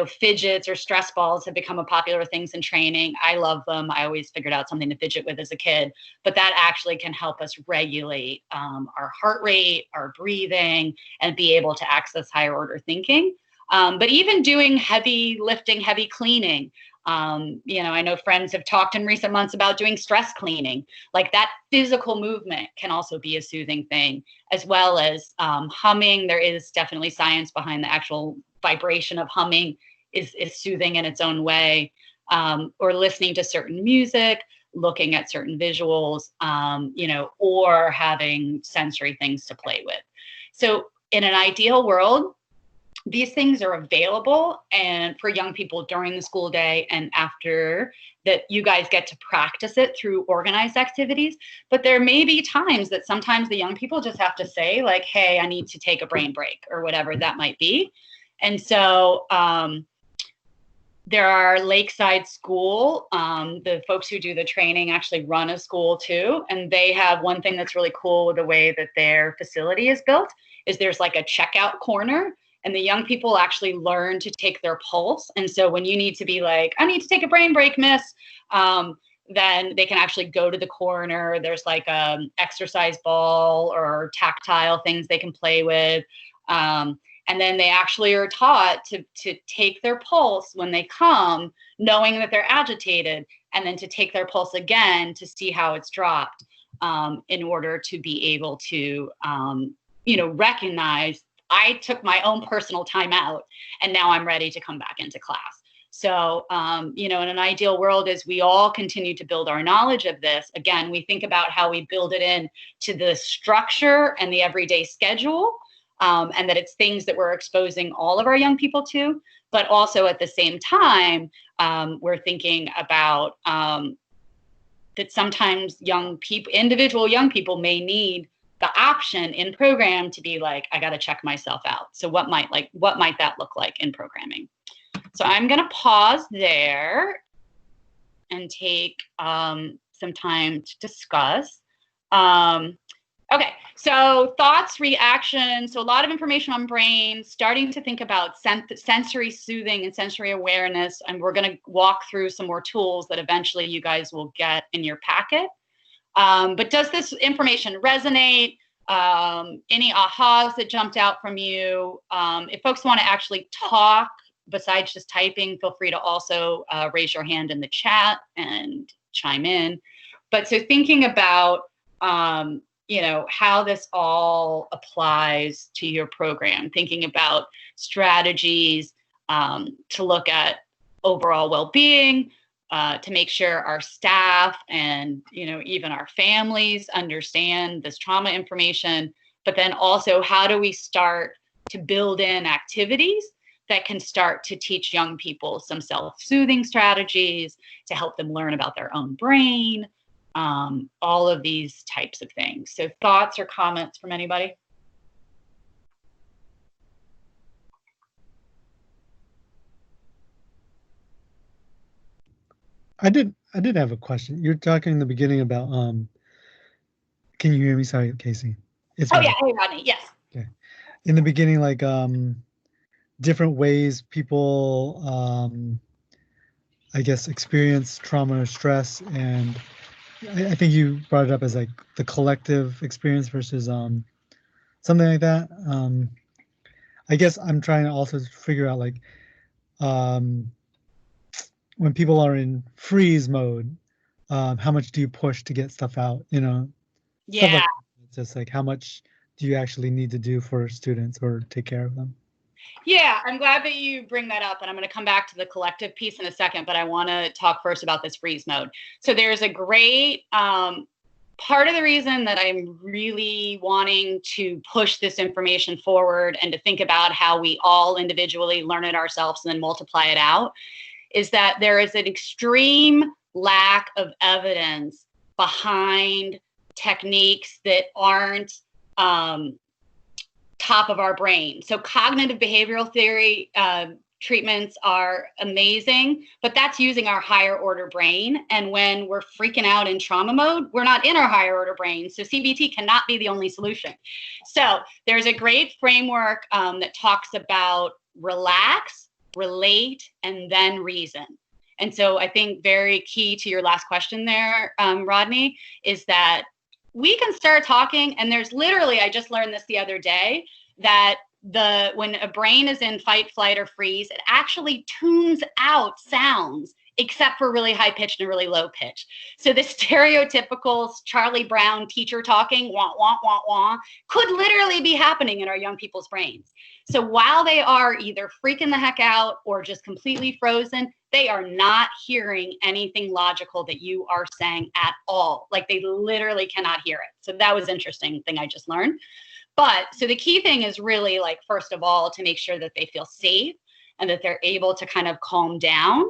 fidgets or stress balls have become a popular things in training. I love them. I always figured out something to fidget with as a kid, but that actually can help us regulate our heart rate, our breathing, and be able to access higher order thinking. But even doing heavy lifting, heavy cleaning, I know friends have talked in recent months about doing stress cleaning. Like that physical movement can also be a soothing thing, as well as humming. There is definitely science behind the actual vibration of humming is soothing in its own way, or listening to certain music, looking at certain visuals, or having sensory things to play with. So in an ideal world, these things are available and for young people during the school day and after that, you guys get to practice it through organized activities. But there may be times that sometimes the young people just have to say like, hey, I need to take a brain break or whatever that might be. And so there are Lakeside School. The folks who do the training actually run a school too. And they have one thing that's really cool with the way that their facility is built is there's like a checkout corner. and the young people actually learn to take their pulse. And so when you need to be like, I need to take a brain break, miss, then they can actually go to the corner. There's like a exercise ball or tactile things they can play with. And then they actually are taught to take their pulse when they come, knowing that they're agitated, and then to take their pulse again to see how it's dropped, in order to be able to, recognize I took my own personal time out and now I'm ready to come back into class. So, in an ideal world, as we all continue to build our knowledge of this, again, we think about how we build it in to the structure and the everyday schedule, and that it's things that we're exposing all of our young people to. But also at the same time, we're thinking about that sometimes individual young people may need the option in program to be like, I got to check myself out. So what might that look like in programming? So I'm going to pause there and take some time to discuss. Okay, so thoughts, reactions. So a lot of information on brain, starting to think about sensory soothing and sensory awareness. And we're going to walk through some more tools that eventually you guys will get in your packet. But does this information resonate? Any ahas that jumped out from you? If folks want to actually talk, besides just typing, feel free to also raise your hand in the chat and chime in. But so thinking about, how this all applies to your program, thinking about strategies to look at overall well-being, to make sure our staff and, even our families understand this trauma information, but then also how do we start to build in activities that can start to teach young people some self-soothing strategies to help them learn about their own brain, all of these types of things. So thoughts or comments from anybody? I did have a question. You're talking in the beginning about, can you hear me? Sorry, Casey. Yeah, hey Rodney, yes. Okay. In the beginning, like different ways people, I guess, experience trauma or stress, and I think you brought it up as like the collective experience versus something like that. I guess I'm trying to also figure out like when people are in freeze mode, how much do you push to get stuff out? Yeah. Stuff like that. Just like how much do you actually need to do for students or take care of them? Yeah, I'm glad that you bring that up, and I'm going to come back to the collective piece in a second, but I want to talk first about this freeze mode. So there's a great part of the reason that I'm really wanting to push this information forward and to think about how we all individually learn it ourselves and then multiply it out is that there is an extreme lack of evidence behind techniques that aren't top of our brain. So cognitive behavioral theory treatments are amazing, but that's using our higher order brain. And when we're freaking out in trauma mode, we're not in our higher order brain. So CBT cannot be the only solution. So there's a great framework that talks about relax, relate, and then reason. And so I think very key to your last question there, Rodney, is that we can start talking, and there's literally, I just learned this the other day, that when a brain is in fight, flight, or freeze, it actually tunes out sounds except for really high pitched and really low pitch. So the stereotypical Charlie Brown teacher talking, wah, wah, wah, wah, could literally be happening in our young people's brains. So while they are either freaking the heck out or just completely frozen, they are not hearing anything logical that you are saying at all. Like they literally cannot hear it. So that was an interesting thing I just learned. But so the key thing is really like, first of all, to make sure that they feel safe and that they're able to kind of calm down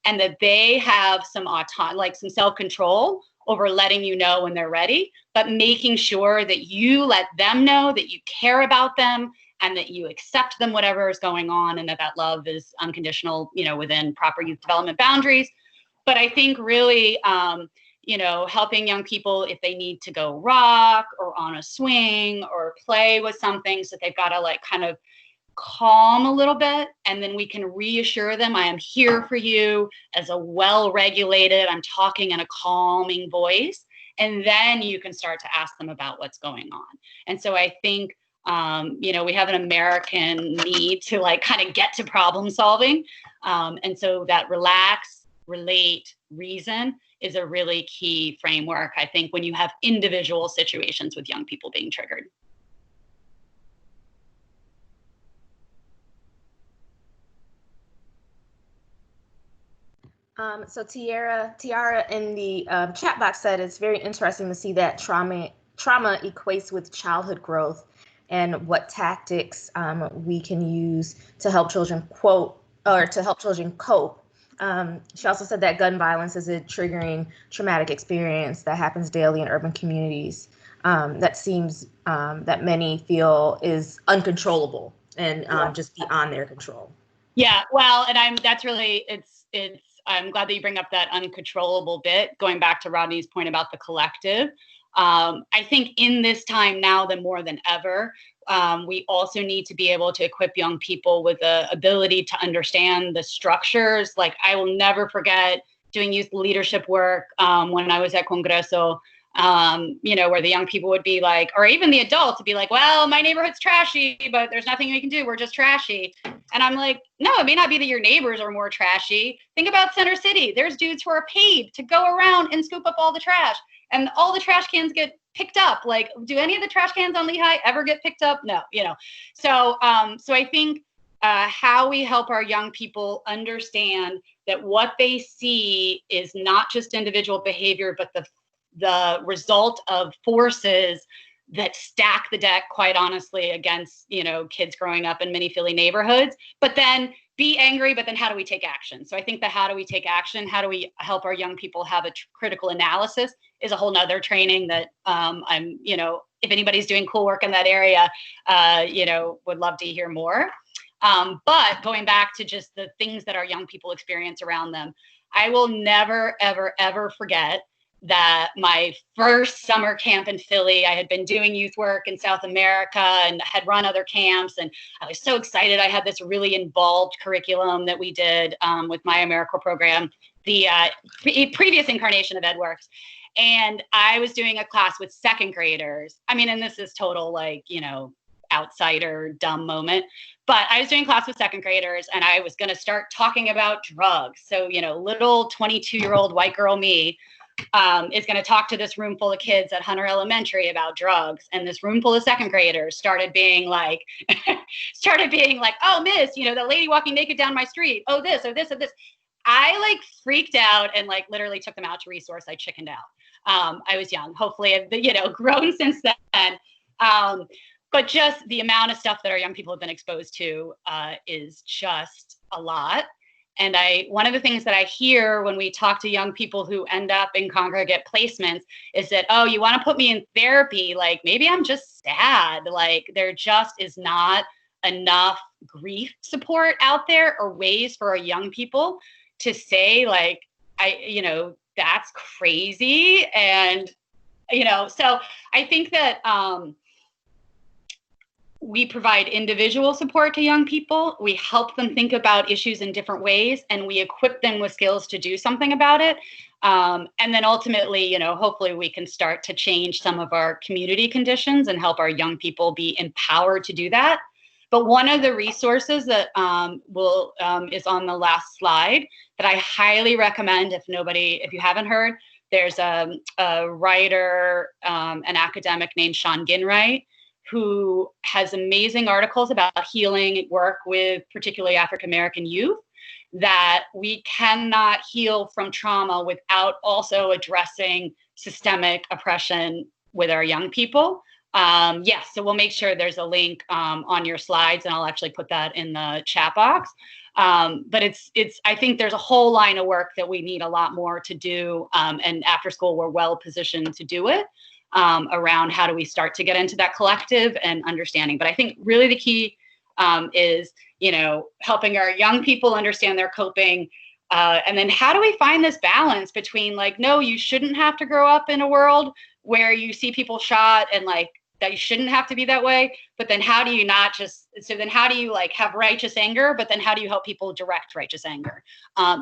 and that they have some some self-control over letting you know when they're ready, but making sure that you let them know that you care about them and that you accept them, whatever is going on, and that love is unconditional, within proper youth development boundaries. But I think really, helping young people if they need to go rock or on a swing or play with something, so they've got to like kind of calm a little bit, and then we can reassure them, I am here for you as a well-regulated, I'm talking in a calming voice. And then you can start to ask them about what's going on. And so I think, we have an American need to like kind of get to problem solving. And so that relax, relate, reason is a really key framework, I think, when you have individual situations with young people being triggered. So Tiara in the chat box said it's very interesting to see that trauma equates with childhood growth and what tactics we can use to help children cope. She also said that gun violence is a triggering traumatic experience that happens daily in urban communities that seems that many feel is uncontrollable and just beyond their control. Yeah, well, and I'm glad that you bring up that uncontrollable bit, going back to Rodney's point about the collective. I think in this time now more than ever, we also need to be able to equip young people with the ability to understand the structures. Like, I will never forget doing youth leadership work when I was at Congreso, where the young people would be like, or even the adults would be like, well, my neighborhood's trashy, but there's nothing we can do. We're just trashy. And I'm like, no, it may not be that your neighbors are more trashy. Think about Center City. There's dudes who are paid to go around and scoop up all the trash, and all the trash cans get picked up. Like, do any of the trash cans on Lehigh ever get picked up? No, So I think how we help our young people understand that what they see is not just individual behavior, but the result of forces that stack the deck, quite honestly, against, kids growing up in many Philly neighborhoods. But then be angry, but then how do we take action? So I think how do we take action? How do we help our young people have a critical analysis is a whole nother training that if anybody's doing cool work in that area, would love to hear more. But going back to just the things that our young people experience around them, I will never, ever, ever forget that my first summer camp in Philly, I had been doing youth work in South America and had run other camps. And I was so excited. I had this really involved curriculum that we did with my AmeriCorps program, the previous incarnation of EdWorks. And I was doing a class with second graders. I mean, and this is total outsider dumb moment, but I was doing class with second graders and I was going to start talking about drugs. So, little 22-year-old white girl me is going to talk to this room full of kids at Hunter Elementary about drugs. And this room full of second graders started being like, oh, miss, the lady walking naked down my street. Oh, this, oh, this, oh, this. I freaked out and literally took them out to resource. I chickened out. I was young. Hopefully I've, grown since then. But just the amount of stuff that our young people have been exposed to is just a lot. And one of the things that I hear when we talk to young people who end up in congregate placements is that, oh, you want to put me in therapy? Maybe I'm just sad. There just is not enough grief support out there or ways for our young people to say, that's crazy. And, so I think that we provide individual support to young people. We help them think about issues in different ways, and we equip them with skills to do something about it. And then ultimately, hopefully we can start to change some of our community conditions and help our young people be empowered to do that. But one of the resources that is on the last slide that I highly recommend if you haven't heard, there's a writer, an academic named Sean Ginwright, who has amazing articles about healing work with particularly African-American youth, that we cannot heal from trauma without also addressing systemic oppression with our young people. Yes, so we'll make sure there's a link on your slides, and I'll actually put that in the chat box. But I think there's a whole line of work that we need a lot more to do, and after school we're well positioned to do it. Around how do we start to get into that collective and understanding. But I think really the key is, helping our young people understand their coping. And then how do we find this balance between no, you shouldn't have to grow up in a world where you see people shot and that you shouldn't have to be that way. But then how do you not just so then how do you like have righteous anger, but then how do you help people direct righteous anger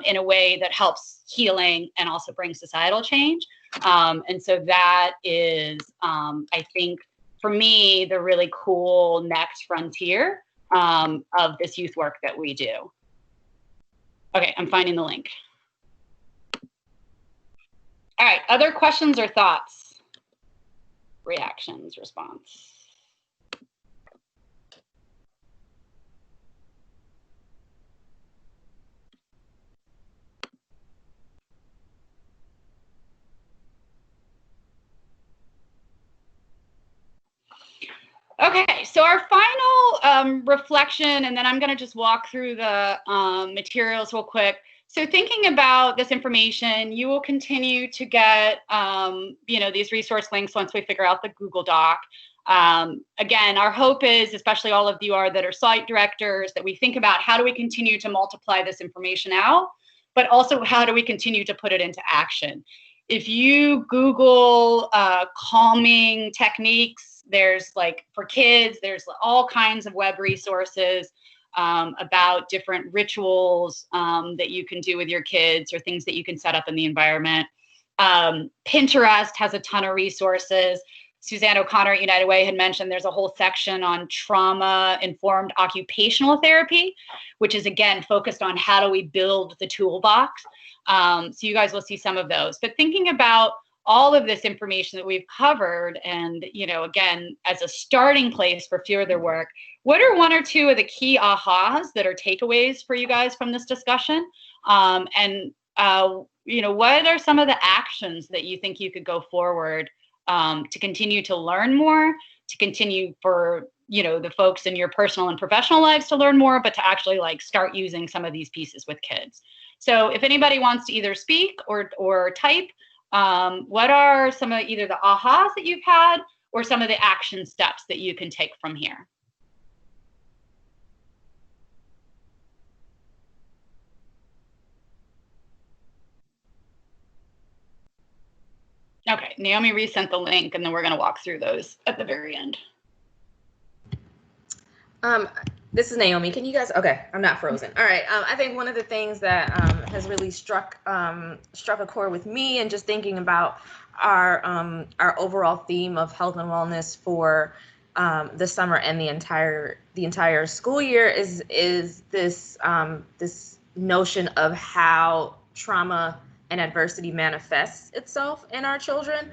in a way that helps healing and also brings societal change? And so that is, I think, for me, the really cool next frontier of this youth work that we do. Okay, I'm finding the link. All right, other questions or thoughts? Reactions, response. Okay, so our final reflection, and then I'm going to just walk through the materials real quick. So thinking about this information, you will continue to get, these resource links once we figure out the Google Doc. Again, our hope is, especially all of you that are site directors, that we think about how do we continue to multiply this information out, but also how do we continue to put it into action. If you Google calming techniques, there's like for kids, there's all kinds of web resources about different rituals that you can do with your kids or things that you can set up in the environment. Pinterest has a ton of resources. Suzanne O'Connor at United Way had mentioned there's a whole section on trauma-informed occupational therapy, which is, again, focused on how do we build the toolbox. So you guys will see some of those. But thinking about all of this information that we've covered and, again, as a starting place for further work, what are one or two of the key ahas that are takeaways for you guys from this discussion? What are some of the actions that you think you could go forward to continue to learn more, to continue for, the folks in your personal and professional lives to learn more, but to actually start using some of these pieces with kids? So if anybody wants to either speak or type, what are some of either the ahas that you've had or some of the action steps that you can take from here? Okay, Naomi resent the link, and then we're going to walk through those at the very end. This is Naomi. Can you guys? Okay, I'm not frozen. All right. I think one of the things that has really struck a chord with me, and just thinking about our overall theme of health and wellness for the summer and the entire school year, is this this notion of how trauma and adversity manifests itself in our children.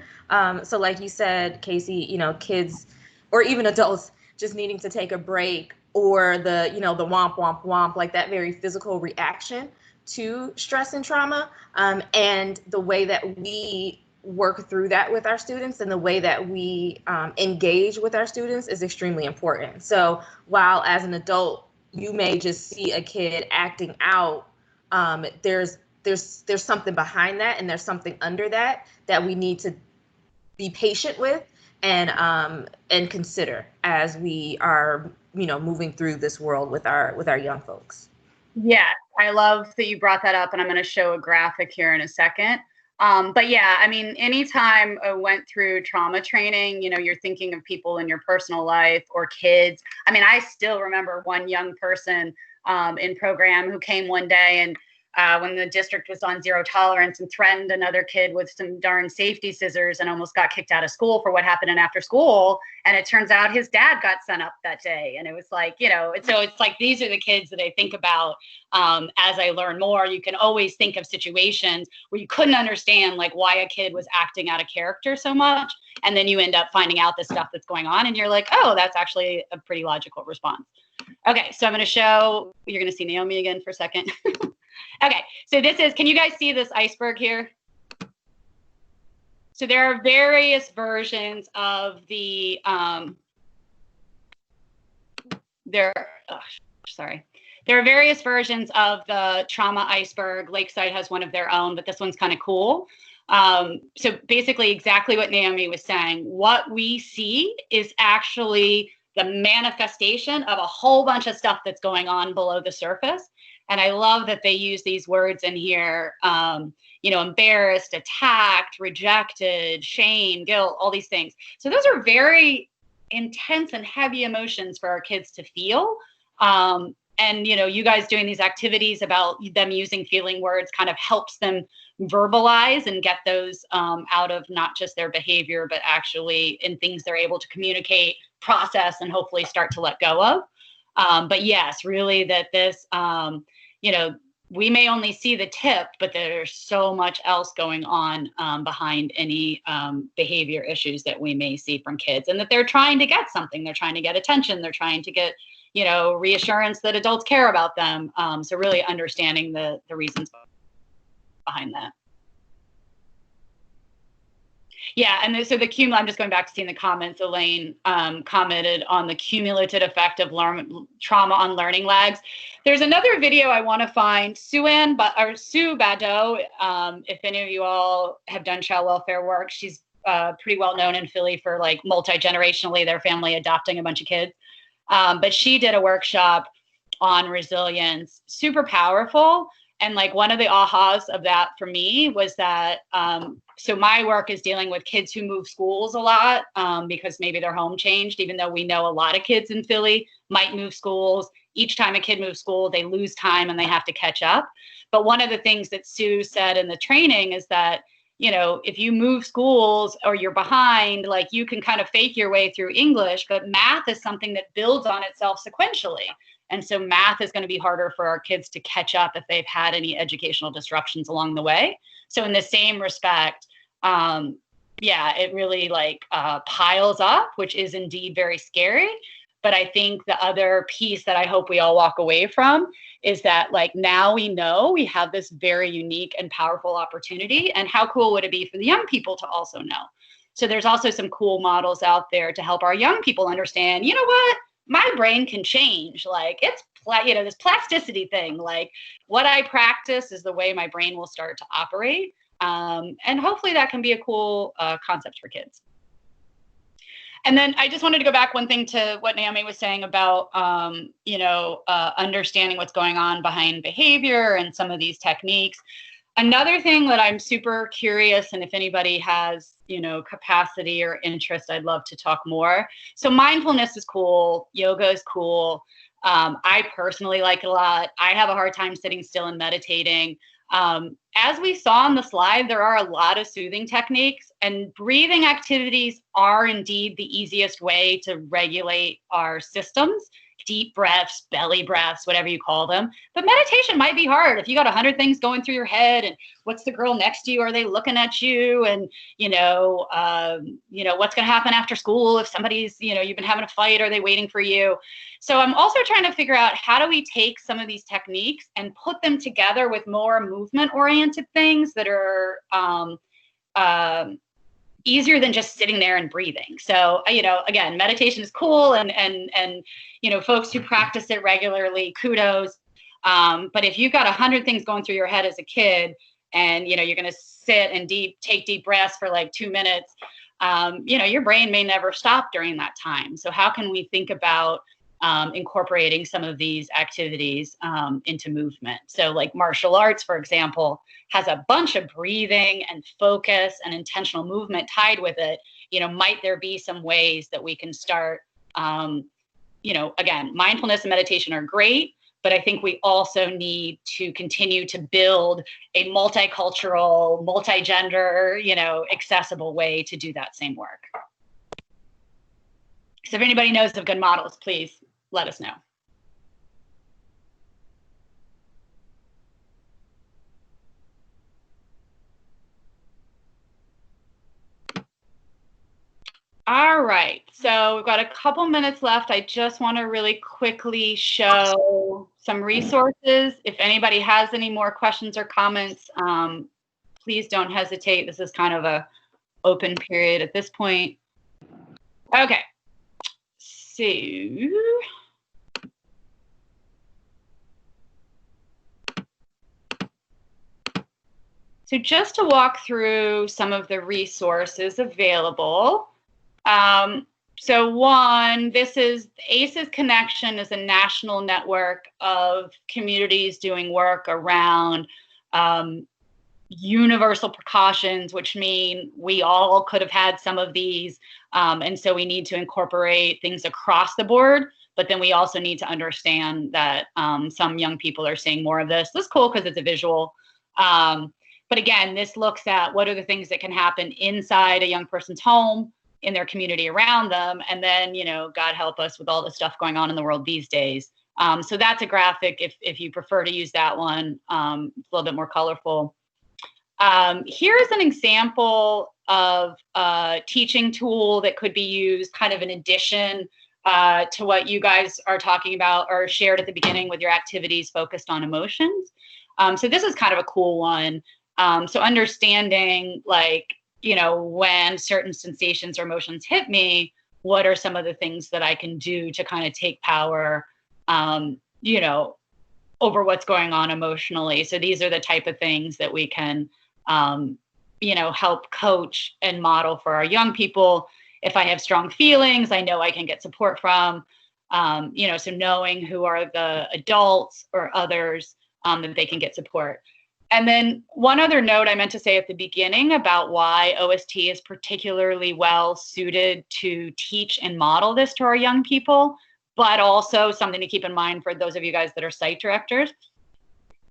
So like you said, Casey, kids or even adults just needing to take a break, or the womp, womp, womp, like that very physical reaction to stress and trauma. And the way that we work through that with our students and the way that we engage with our students is extremely important. So while as an adult, you may just see a kid acting out, there's something behind that, and there's something under that we need to be patient with and consider as we are moving through this world with our young folks. Yeah, I love that you brought that up, and I'm going to show a graphic here in a second. But yeah, I mean, anytime I went through trauma training, you're thinking of people in your personal life or kids. I mean, I still remember one young person in program who came one day and when the district was on zero tolerance and threatened another kid with some darn safety scissors and almost got kicked out of school for what happened in after school. And it turns out his dad got sent up that day. And it was like, so it's like, these are the kids that I think about as I learn more. You can always think of situations where you couldn't understand why a kid was acting out of character so much. And then you end up finding out the stuff that's going on. And you're like, oh, that's actually a pretty logical response. Okay, so I'm going to show, you're going to see Naomi again for a second. Okay, so can you guys see this iceberg here? So there are various versions of the, there are various versions of the trauma iceberg. Lakeside has one of their own, but this one's kind of cool. So basically exactly what Naomi was saying, what we see is actually the manifestation of a whole bunch of stuff that's going on below the surface. And I love that they use these words in here, embarrassed, attacked, rejected, shame, guilt, all these things. So those are very intense and heavy emotions for our kids to feel. And, you know, you guys doing these activities about them using feeling words kind of helps them verbalize and get those out of not just their behavior, but actually in things they're able to communicate, process, and hopefully start to let go of. But yes, really that this, you know, we may only see the tip, but there's so much else going on behind any behavior issues that we may see from kids, and that they're trying to get something. They're trying to get attention. They're trying to get, you know, reassurance that adults care about them. So really understanding the reasons behind that. Yeah, and so I'm just going back to seeing the comments. Elaine commented on the cumulative effect of trauma on learning lags. There's another video I want to find. Sue Badeau, if any of you all have done child welfare work, she's pretty well known in Philly for like multi-generationally their family adopting a bunch of kids. But she did a workshop on resilience, super powerful. And like one of the ahas of that for me was that, so my work is dealing with kids who move schools a lot because maybe their home changed, even though we know a lot of kids in Philly might move schools. Each time a kid moves school, they lose time and they have to catch up. But one of the things that Sue said in the training is that, you know, if you move schools or you're behind, like you can kind of fake your way through English, but math is something that builds on itself sequentially. And so math is going to be harder for our kids to catch up if they've had any educational disruptions along the way. So in the same respect, yeah, it really like piles up, which is indeed very scary. But I think the other piece that I hope we all walk away from is that like now we know we have this very unique and powerful opportunity. And how cool would it be for the young people to also know? So there's also some cool models out there to help our young people understand, you know what? My brain can change. Like it's, you know, this plasticity thing, like what I practice is the way my brain will start to operate. And hopefully that can be a cool concept for kids. And then I just wanted to go back one thing to what Naomi was saying about, you know, understanding what's going on behind behavior and some of these techniques. Another thing that I'm super curious, and if anybody has, you know, capacity or interest, I'd love to talk more. So mindfulness is cool. Yoga is cool. I personally like it a lot. I have a hard time sitting still and meditating. As we saw on the slide, there are a lot of soothing techniques, and breathing activities are indeed the easiest way to regulate our systems. Deep breaths, belly breaths, whatever you call them. But meditation might be hard if you got 100 things going through your head, and what's the girl next to you? Are they looking at you? And, you know, what's going to happen after school if somebody's, you know, you've been having a fight, are they waiting for you? So I'm also trying to figure out how do we take some of these techniques and put them together with more movement oriented things that are, easier than just sitting there and breathing. So, you know, again, meditation is cool, and you know, folks who practice it regularly, kudos. But if you've got 100 things going through your head as a kid, and you know, you're going to sit and take deep breaths for like 2 minutes, you know, your brain may never stop during that time. So how can we think about incorporating some of these activities into movement? So like martial arts, for example, has a bunch of breathing and focus and intentional movement tied with it. You know, might there be some ways that we can start, you know, again, mindfulness and meditation are great, but I think we also need to continue to build a multicultural, multi-gender, you know, accessible way to do that same work. So if anybody knows of good models, please let us know. All right, so we've got a couple minutes left. I just want to really quickly show some resources. If anybody has any more questions or comments, please don't hesitate. This is kind of a open period at this point. Okay, so just to walk through some of the resources available. So one, this is ACEs Connection is a national network of communities doing work around universal precautions, which mean we all could have had some of these. And so we need to incorporate things across the board. But then we also need to understand that some young people are seeing more of this. This is cool because it's a visual. But again, this looks at what are the things that can happen inside a young person's home, in their community around them. And then, you know, God help us with all the stuff going on in the world these days. So that's a graphic if you prefer to use that one. It's a little bit more colorful. Here's an example of a teaching tool that could be used kind of in addition to what you guys are talking about or shared at the beginning with your activities focused on emotions. So this is kind of a cool one. So understanding, like, you know, when certain sensations or emotions hit me, what are some of the things that I can do to kind of take power, you know, over what's going on emotionally. So these are the type of things that we can, you know, help coach and model for our young people. If I have strong feelings, I know I can get support from, you know, so knowing who are the adults or others that they can get support. And then one other note I meant to say at the beginning about why OST is particularly well suited to teach and model this to our young people, but also something to keep in mind for those of you guys that are site directors.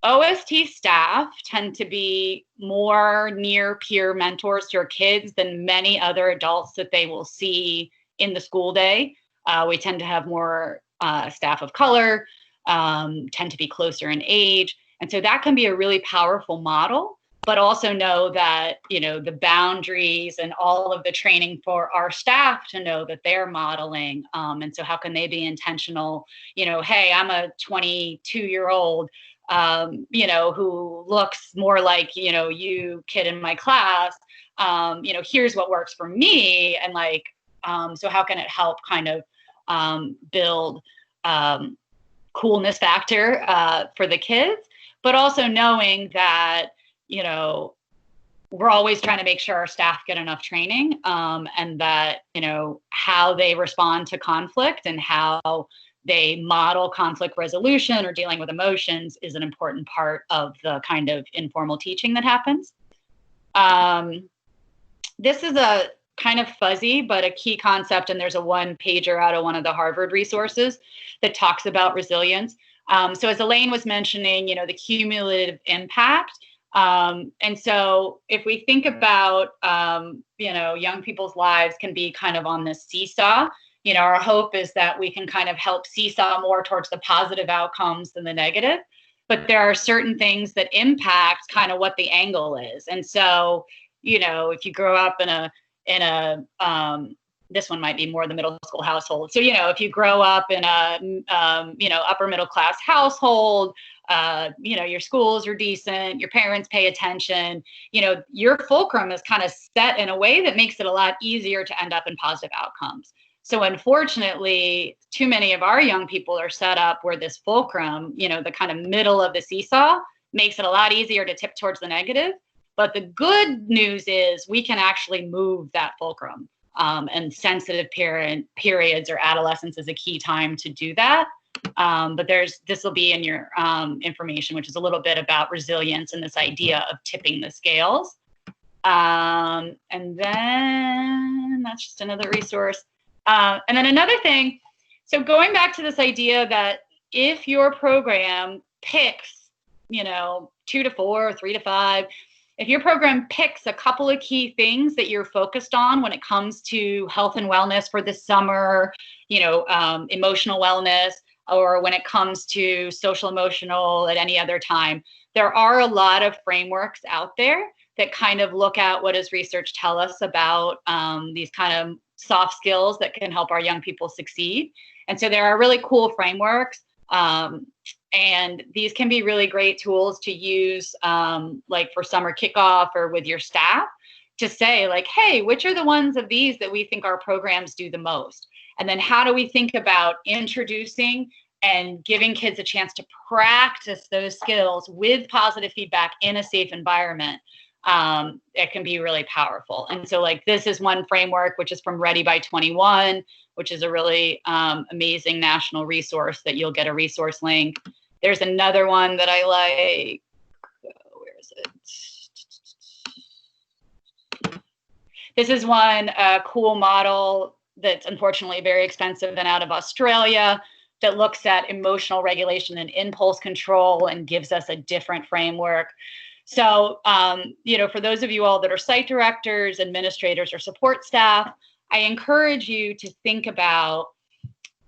OST staff tend to be more near peer mentors to your kids than many other adults that they will see in the school day. We tend to have more staff of color, tend to be closer in age. And so that can be a really powerful model, but also know that, you know, the boundaries and all of the training for our staff to know that they're modeling. And so how can they be intentional? You know, hey, I'm a 22-year-old, you know, who looks more like, you know, you kid in my class, you know, here's what works for me. And like, so how can it help kind of build coolness factor for the kids? But also knowing that, you know, we're always trying to make sure our staff get enough training, and that, you know, how they respond to conflict and how they model conflict resolution or dealing with emotions is an important part of the kind of informal teaching that happens. This is a kind of fuzzy, but a key concept, and there's a one-pager out of one of the Harvard resources that talks about resilience. So as Elaine was mentioning, you know, the cumulative impact. And so if we think about, you know, young people's lives can be kind of on this seesaw, you know, our hope is that we can kind of help seesaw more towards the positive outcomes than the negative. But there are certain things that impact kind of what the angle is. And so, you know, if you grow up in a this one might be more the middle school household. So, you know, if you grow up in a, you know, upper middle class household, you know, your schools are decent, your parents pay attention, you know, your fulcrum is kind of set in a way that makes it a lot easier to end up in positive outcomes. So unfortunately, too many of our young people are set up where this fulcrum, you know, the kind of middle of the seesaw makes it a lot easier to tip towards the negative. But the good news is we can actually move that fulcrum. And sensitive periods or adolescence is a key time to do that. But this will be in your information, which is a little bit about resilience and this idea of tipping the scales. And then that's just another resource. And then another thing, so going back to this idea that if your program picks, you know, 2 to 4, 3 to 5, if your program picks a couple of key things that you're focused on when it comes to health and wellness for the summer, you know, emotional wellness, or when it comes to social emotional at any other time, there are a lot of frameworks out there that kind of look at what does research tell us about these kind of soft skills that can help our young people succeed. And so there are really cool frameworks. And these can be really great tools to use, like for summer kickoff or with your staff, to say like, hey, which are the ones of these that we think our programs do the most? And then how do we think about introducing and giving kids a chance to practice those skills with positive feedback in a safe environment? It can be really powerful. And so like this is one framework, which is from Ready by 21, which is a really amazing national resource that you'll get a resource link. There's another one that I like. Where is it? This is one cool model that's unfortunately very expensive and out of Australia that looks at emotional regulation and impulse control and gives us a different framework. So, for those of you all that are site directors, administrators, or support staff, I encourage you to think about,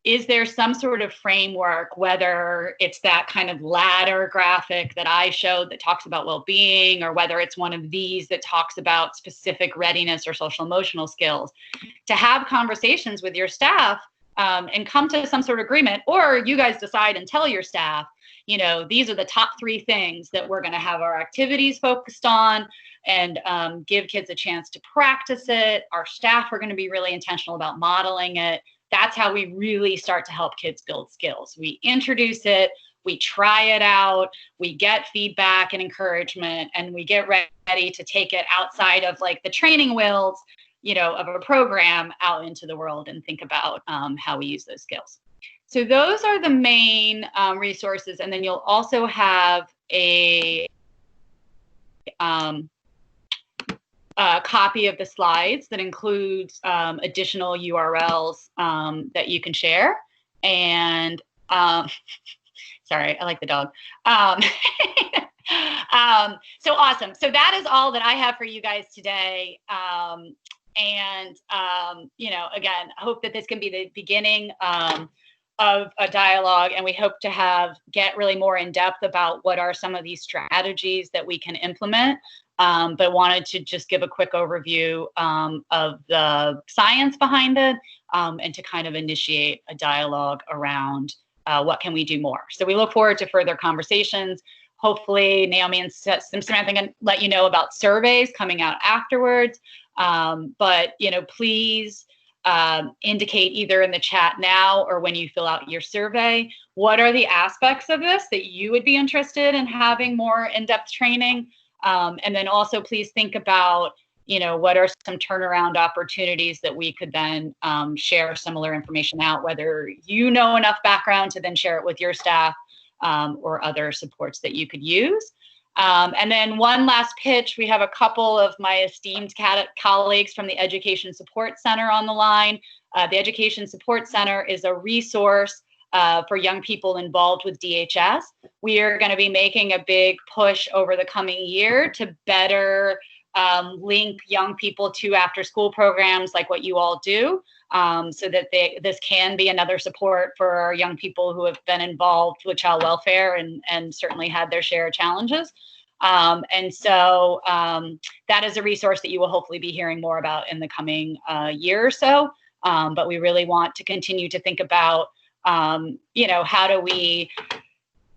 is there some sort of framework, whether it's that kind of ladder graphic that I showed that talks about well-being, or whether it's one of these that talks about specific readiness or social emotional skills, to have conversations with your staff and come to some sort of agreement, or you guys decide and tell your staff, these are the top 3 things that we're going to have our activities focused on, and give kids a chance to practice it. Our staff are going to be really intentional about modeling it. That's how we really start to help kids build skills. We introduce it, we try it out, we get feedback and encouragement, and we get ready to take it outside of like the training wheels, of a program out into the world and think about how we use those skills. So those are the main resources. And then you'll also have a copy of the slides that includes additional URLs that you can share. And sorry, I like the dog. So awesome. So that is all that I have for you guys today. Again, I hope that this can be the beginning of a dialogue, and we hope to get really more in depth about what are some of these strategies that we can implement. But wanted to just give a quick overview of the science behind it, and to kind of initiate a dialogue around what can we do more. So we look forward to further conversations. Hopefully Naomi and Samantha can let you know about surveys coming out afterwards. But please indicate either in the chat now or when you fill out your survey, what are the aspects of this that you would be interested in having more in-depth training? And then also please think about, what are some turnaround opportunities that we could then share similar information out, whether you know enough background to then share it with your staff, or other supports that you could use. And then one last pitch, we have a couple of my esteemed colleagues from the Education Support Center on the line. The Education Support Center is a resource for young people involved with DHS. We are going to be making a big push over the coming year to better link young people to after-school programs like what you all do, so that this can be another support for our young people who have been involved with child welfare and certainly had their share of challenges. So that is a resource that you will hopefully be hearing more about in the coming year or so. But we really want to continue to think about, how do we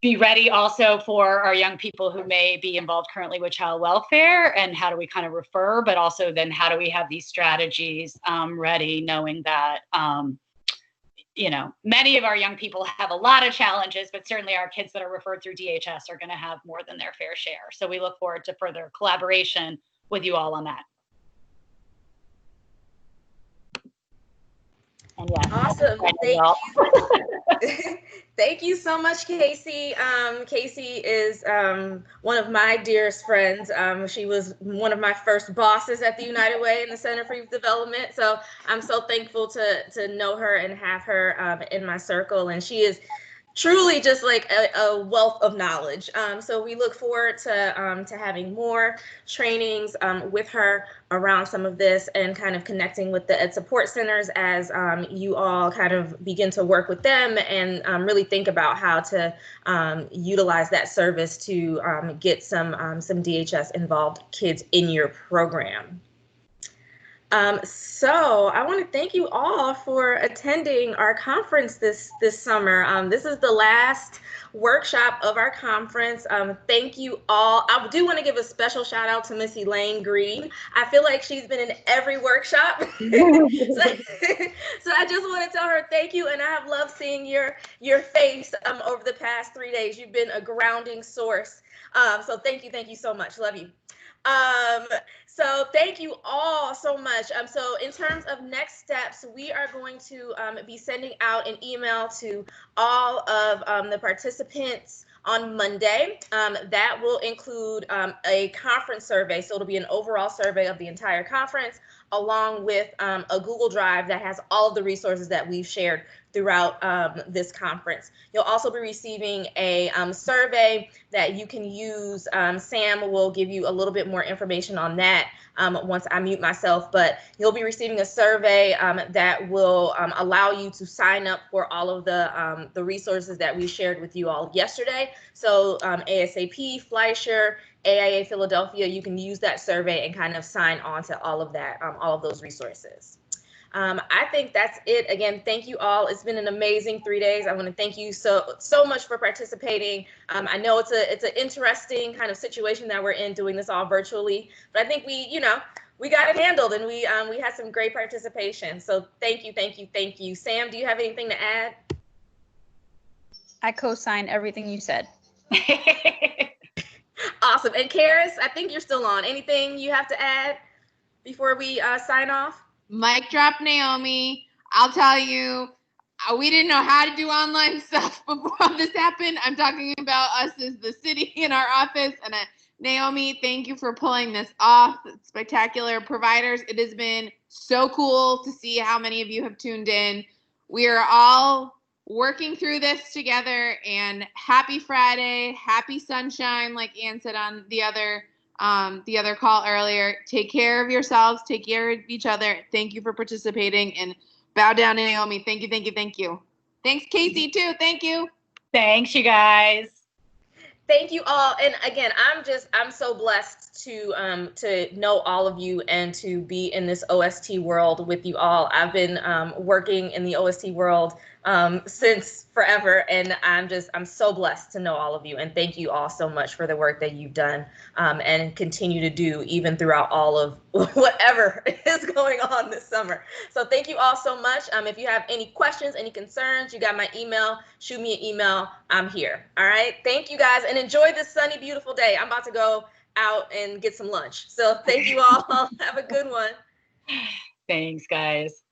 be ready also for our young people who may be involved currently with child welfare, and how do we kind of refer, but also then how do we have these strategies ready, knowing that, many of our young people have a lot of challenges, but certainly our kids that are referred through DHS are going to have more than their fair share. So we look forward to further collaboration with you all on that. And yeah, Awesome. Thank you so much, Casey. Casey is one of my dearest friends. She was one of my first bosses at the United Way in the Center for Youth Development. So I'm so thankful to know her and have her in my circle. And she is truly just like a wealth of knowledge. So we look forward to having more trainings with her around some of this, and kind of connecting with the Ed Support Centers as you all kind of begin to work with them and really think about how to utilize that service to get some DHS involved kids in your program. So I want to thank you all for attending our conference this summer. This is the last workshop of our conference. Thank you all. I do want to give a special shout out to Miss Elaine Green. I feel like she's been in every workshop. So I just want to tell her thank you, and I have loved seeing your face over the past 3 days. You've been a grounding source. So thank you so much. Love you. So thank you all so much. So in terms of next steps, we are going to be sending out an email to all of the participants on Monday. That will include a conference survey. So it'll be an overall survey of the entire conference, along with a Google Drive that has all of the resources that we've shared throughout this conference. You'll also be receiving a survey that you can use. Sam will give you a little bit more information on that once I mute myself, but you'll be receiving a survey that will allow you to sign up for all of the resources that we shared with you all yesterday. So ASAP, Fleischer, AIA Philadelphia, you can use that survey and kind of sign on to all of that, all of those resources. I think that's it. Again, thank you all. It's been an amazing 3 days. I want to thank you so much for participating. I know it's an interesting kind of situation that we're in doing this all virtually, but I think we got it handled, and we had some great participation. So thank you. Sam, do you have anything to add? I co-sign everything you said. Awesome. And Karis, I think you're still on. Anything you have to add before we sign off? Mic drop, Naomi. I'll tell you, we didn't know how to do online stuff before this happened. I'm talking about us as the city in our office. And Naomi, thank you for pulling this off. Spectacular. Providers, it has been so cool to see how many of you have tuned in. We are all working through this together, and happy Friday, happy sunshine, like Ann said on the other call earlier. Take care of yourselves, take care of each other. Thank you for participating, and bow down to Naomi. Thank you. Thanks, Casey, too. Thank you. Thanks, you guys. Thank you all. And again, I'm so blessed to know all of you and to be in this OST world with you all. I've been working in the OST world since forever, and I'm so blessed to know all of you. And thank you all so much for the work that you've done and continue to do even throughout all of whatever is going on this summer. So thank you all so much. If you have any questions, any concerns, you got my email, shoot me an email. I'm here. All right. Thank you guys, and enjoy this sunny, beautiful day. I'm about to go out and get some lunch. So thank you all. Have a good one. Thanks, guys.